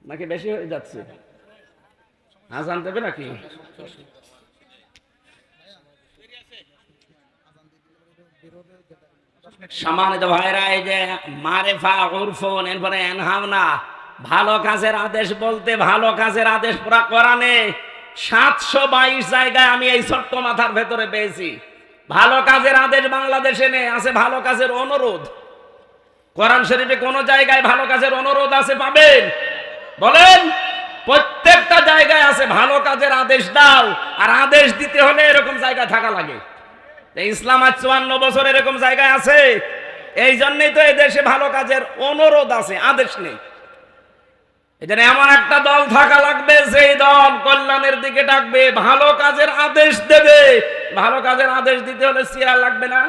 নাকি বেশি হয়ে যাচ্ছে? আজান দেবে নাকি? সম্মানিত ভাইরা, এই যে মারেফা উরফুন, এরপরে এনহাওনা, ভালো কাজের আদেশ বলতে ভালো কাজের আদেশ পুরা কোরআনে 722 জায়গায় আমি এই ছোট্ট মাথার ভেতরে পেয়েছি। ভালো কাজের আদেশ বাংলাদেশে নেই, আছে ভালো কাজের অনুরোধ। কোরআন শরীফে কোন জায়গায় ভালো কাজের অনুরোধ আছে পাবেন? বলেন। প্রত্যেকটা জায়গায় আছে ভালো কাজের আদেশ দাও, আর আদেশ দিতে হলে এরকম জায়গায় থাকা লাগে। ইসলাম আজ 54 বছর এরকম জায়গায় আছে। এই জন্যই তো এই দেশে ভালো কাজের অনুরোধ আছে, আদেশ নেই। এখানে এমন একটা দল থাকা লাগবে, সেই দল কল্যাণের দিকে ডাকবে, ভালো কাজের আদেশ দেবে। ভালো কাজের আদেশ দিতে হলে চেয়ার লাগবে না?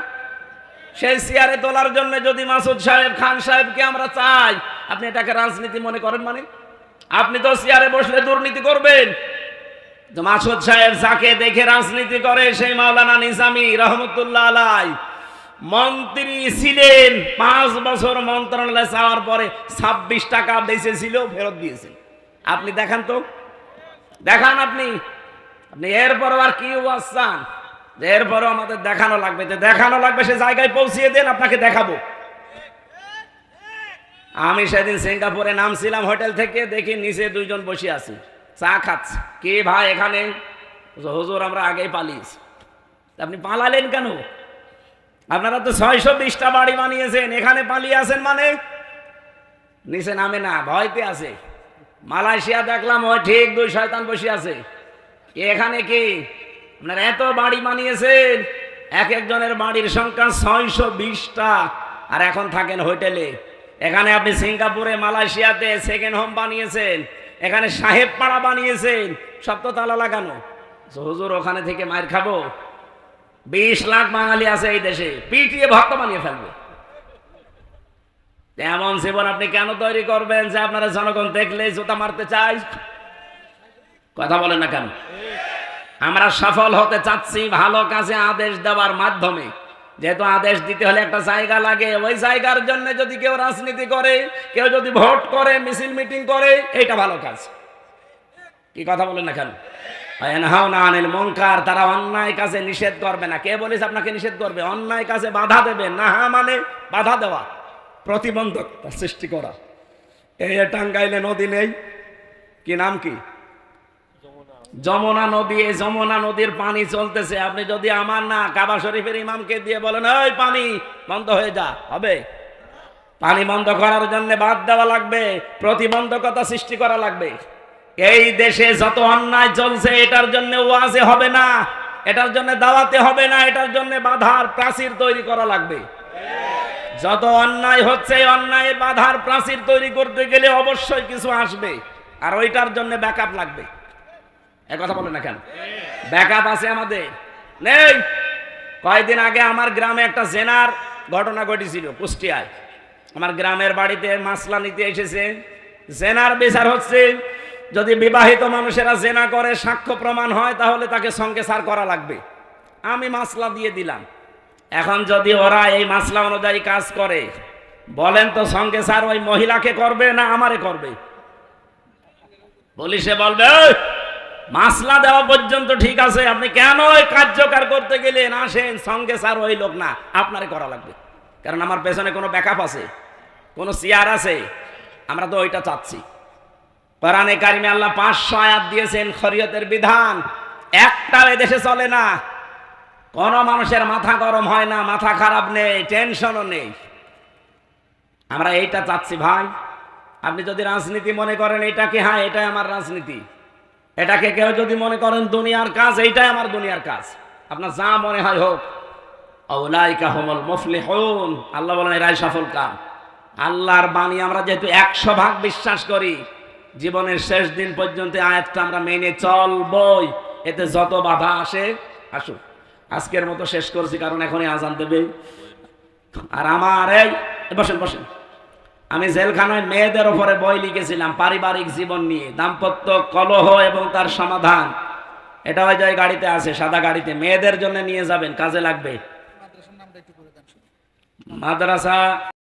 সেই চেয়ারে তোলার জন্য যদি মাসুদ সাহেব, খান সাহেবকে আমরা চাই, আপনি এটাকে রাজনীতি মনে করেন? মানে আপনি তো চেয়ারে বসলে দুর্নীতি করবেন। মাসুদ সাহেব যাকে দেখে রাজনীতি করে, সেই মাওলানা নিজামী রহমতুল্লাহ আলাইহি মন্ত্রী ছিলেন। 5 বছর মন্ত্রণালয়ে যাওয়ার পরে 26 টাকা বেঁচেছিল, ফেরত দিয়েছেন। আপনি দেখান তো, দেখান আপনি। আপনি এরপরও আর কি ওয়াজ চান? এরপরও আমাদের দেখানো লাগবে, যে দেখানো লাগবে সে জায়গায় পৌঁছিয়ে দেন, আপনাকে দেখাবো। আমি সেদিন সিঙ্গাপুরে নামছিলাম হোটেল থেকে, দেখি নিচে 2 জন বসে আছে, চা খাচ্ছে। কে ভাই এখানে? হুজুর আমরা আগেই পালিয়েছি। আপনি পালালেন কেন? আপনারা তো 620টা বাড়ি বানিয়েছেন, এখানে পালিয়ে আছেন মানে? নিচে নামে না, ভয়তে আছে। মালয়েশিয়া দেখলাম ওই ঠিক 2 শয়তান বসে আছে। এখানে কি আপনারা এত বাড়ি বানিয়েছেন, এক একজনের বাড়ির সংখ্যা 620টা, আর এখন থাকেন হোটেলে। এখানে আপনি সিঙ্গাপুরে, মালয়েশিয়াতে সেকেন্ড হোম বানিয়েছেন, এখানে সাহেব পাড়া বানিয়েছেন, সব তো তালা লাগানো। হুজুর ওখানে থেকে মার খাবো? 20 লাখ বাঙালি আছে এই দেশে, পিটিয়ে ভক্ত বানিয়ে ফেলবে। এমন জীবন আপনি কেন তৈরি করবেন যে আপনারা জনগণ দেখলে জুতা মারতে চাই? কথা বলেন না কেন? আমরা সফল হতে চাচ্ছি ভালো কাজে আদেশ দেওয়ার মাধ্যমে। যেহেতু আদেশ দিতে হলে একটা জায়গা লাগে, ওই জায়গার জন্য যদি কেউ রাজনীতি করে, কেউ যদি ভোট করে, মিছিল মিটিং করে, এটা ভালো কাজ। কি কথা বলেন না কেন? মুনকার, তারা অন্যায় কাজে নিষেধ করবে না। কে বলেছে আপনাকে নিষেধ করবে? অন্যায় কাজে বাধা দেবে। নাহা মানে বাধা দেওয়া, প্রতিবন্ধকতা সৃষ্টি করা। এই টাঙ্গাইলে নদী নেই, কি নাম কি? যমুনা নদী। এই যমুনা নদীর পানি চলতেছে, আপনি যদি আমার না কাবা শরীফের ইমামকে দিয়ে বলেন ওই পানি বন্ধ হয়ে যা, হবে? পানি বন্ধ করার জন্য বাদ দেওয়া লাগবে, প্রতিবন্ধকতা সৃষ্টি করা লাগবে। এই দেশে যত অন্যায় চলছে এটার জন্য ওয়াজে হবে না, এটার জন্য দাওয়াতে হবে না, এটার জন্য বাধার প্রাচীর তৈরি করা লাগবে। যত অন্যায় হচ্ছে অন্যায়ের বাধার প্রাচীর তৈরি করতে গেলে অবশ্যই কিছু আসবে, আর ওইটার জন্য ব্যাকআপ লাগবে। কথা বলে না কেন? ব্যাকআপ আছে আমাদের? নেই। কয়েকদিন আগে আমার গ্রামে একটা জেনার ঘটনা ঘটেছিল কুষ্টিয়ায়। আমার গ্রামের বাড়িতে মাসলা নিতে এসেছে, জেনার বিচার হচ্ছে। যদি বিবাহিত মানুষেরা জেনা করে সাক্ষ্য প্রমাণ হয় তাহলে তাকে সঙ্গে সার করা লাগবে। আমি মাসলা দিয়ে দিলাম। এখন যদি ওরা এই মাসলা অনুযায়ী কাজ করে, বলেন তো সঙ্গে সার ওই মহিলাকে করবে না আমারে করবে? পুলিশে বলবে মাসলা দেওয়া পর্যন্ত ঠিক আছে, আপনি কেন ওই কার্যকর করতে গেলেন? আসেন, সঙ্গে সার ওই লোক না, আপনারে করা লাগবে। কারণ আমার পেছনে কোনো ব্যাকআপ আছে, কোনো চেয়ার আছে। আমরা তো ওইটা চাচ্ছি। কোরআনে কারিমে আল্লাহ 500 আয়াত দিয়েছেন শরীয়তের বিধান, একটাও এদেশে চলে না। কোন মানুষের মাথা গরম হয় না, মাথা খারাপ নেই, টেনশনও নেই। আমরা এইটা চাচ্ছি ভাই। আপনি যদি রাজনীতি মনে করেন এটাকে, হ্যাঁ এটাই আমার রাজনীতি, এটাকে কেউ যদি মনে করেন দুনিয়ার কাজ, এইটাই আমার দুনিয়ার কাজ, আপনার যা মনে হয় হোক। আউলাইকা হুমুল মুফলিহুন, আল্লাহ বলেন এরাই সফল কাম। আল্লাহর বাণী আমরা যেহেতু 100% বিশ্বাস করি, জীবনের শেষ দিন পর্যন্ত আয়াতটা আমরা মেনে চলবই। এতে যত বাধা আসে আসুক। আজকের মতো শেষ করছি, কারণ এখনই আজান দেবে। আর আমার এই বসেন বসেন, আমি জেলখানায় মেয়েদের ওপরে বই লিখেছিলাম পারিবারিক জীবন নিয়ে, দাম্পত্য কলহ এবং তার সমাধান। এটা ওই যে গাড়িতে আছে, সাদা গাড়িতে, মেয়েদের জন্য নিয়ে যাবেন, কাজে লাগবে। মাদ্রাসা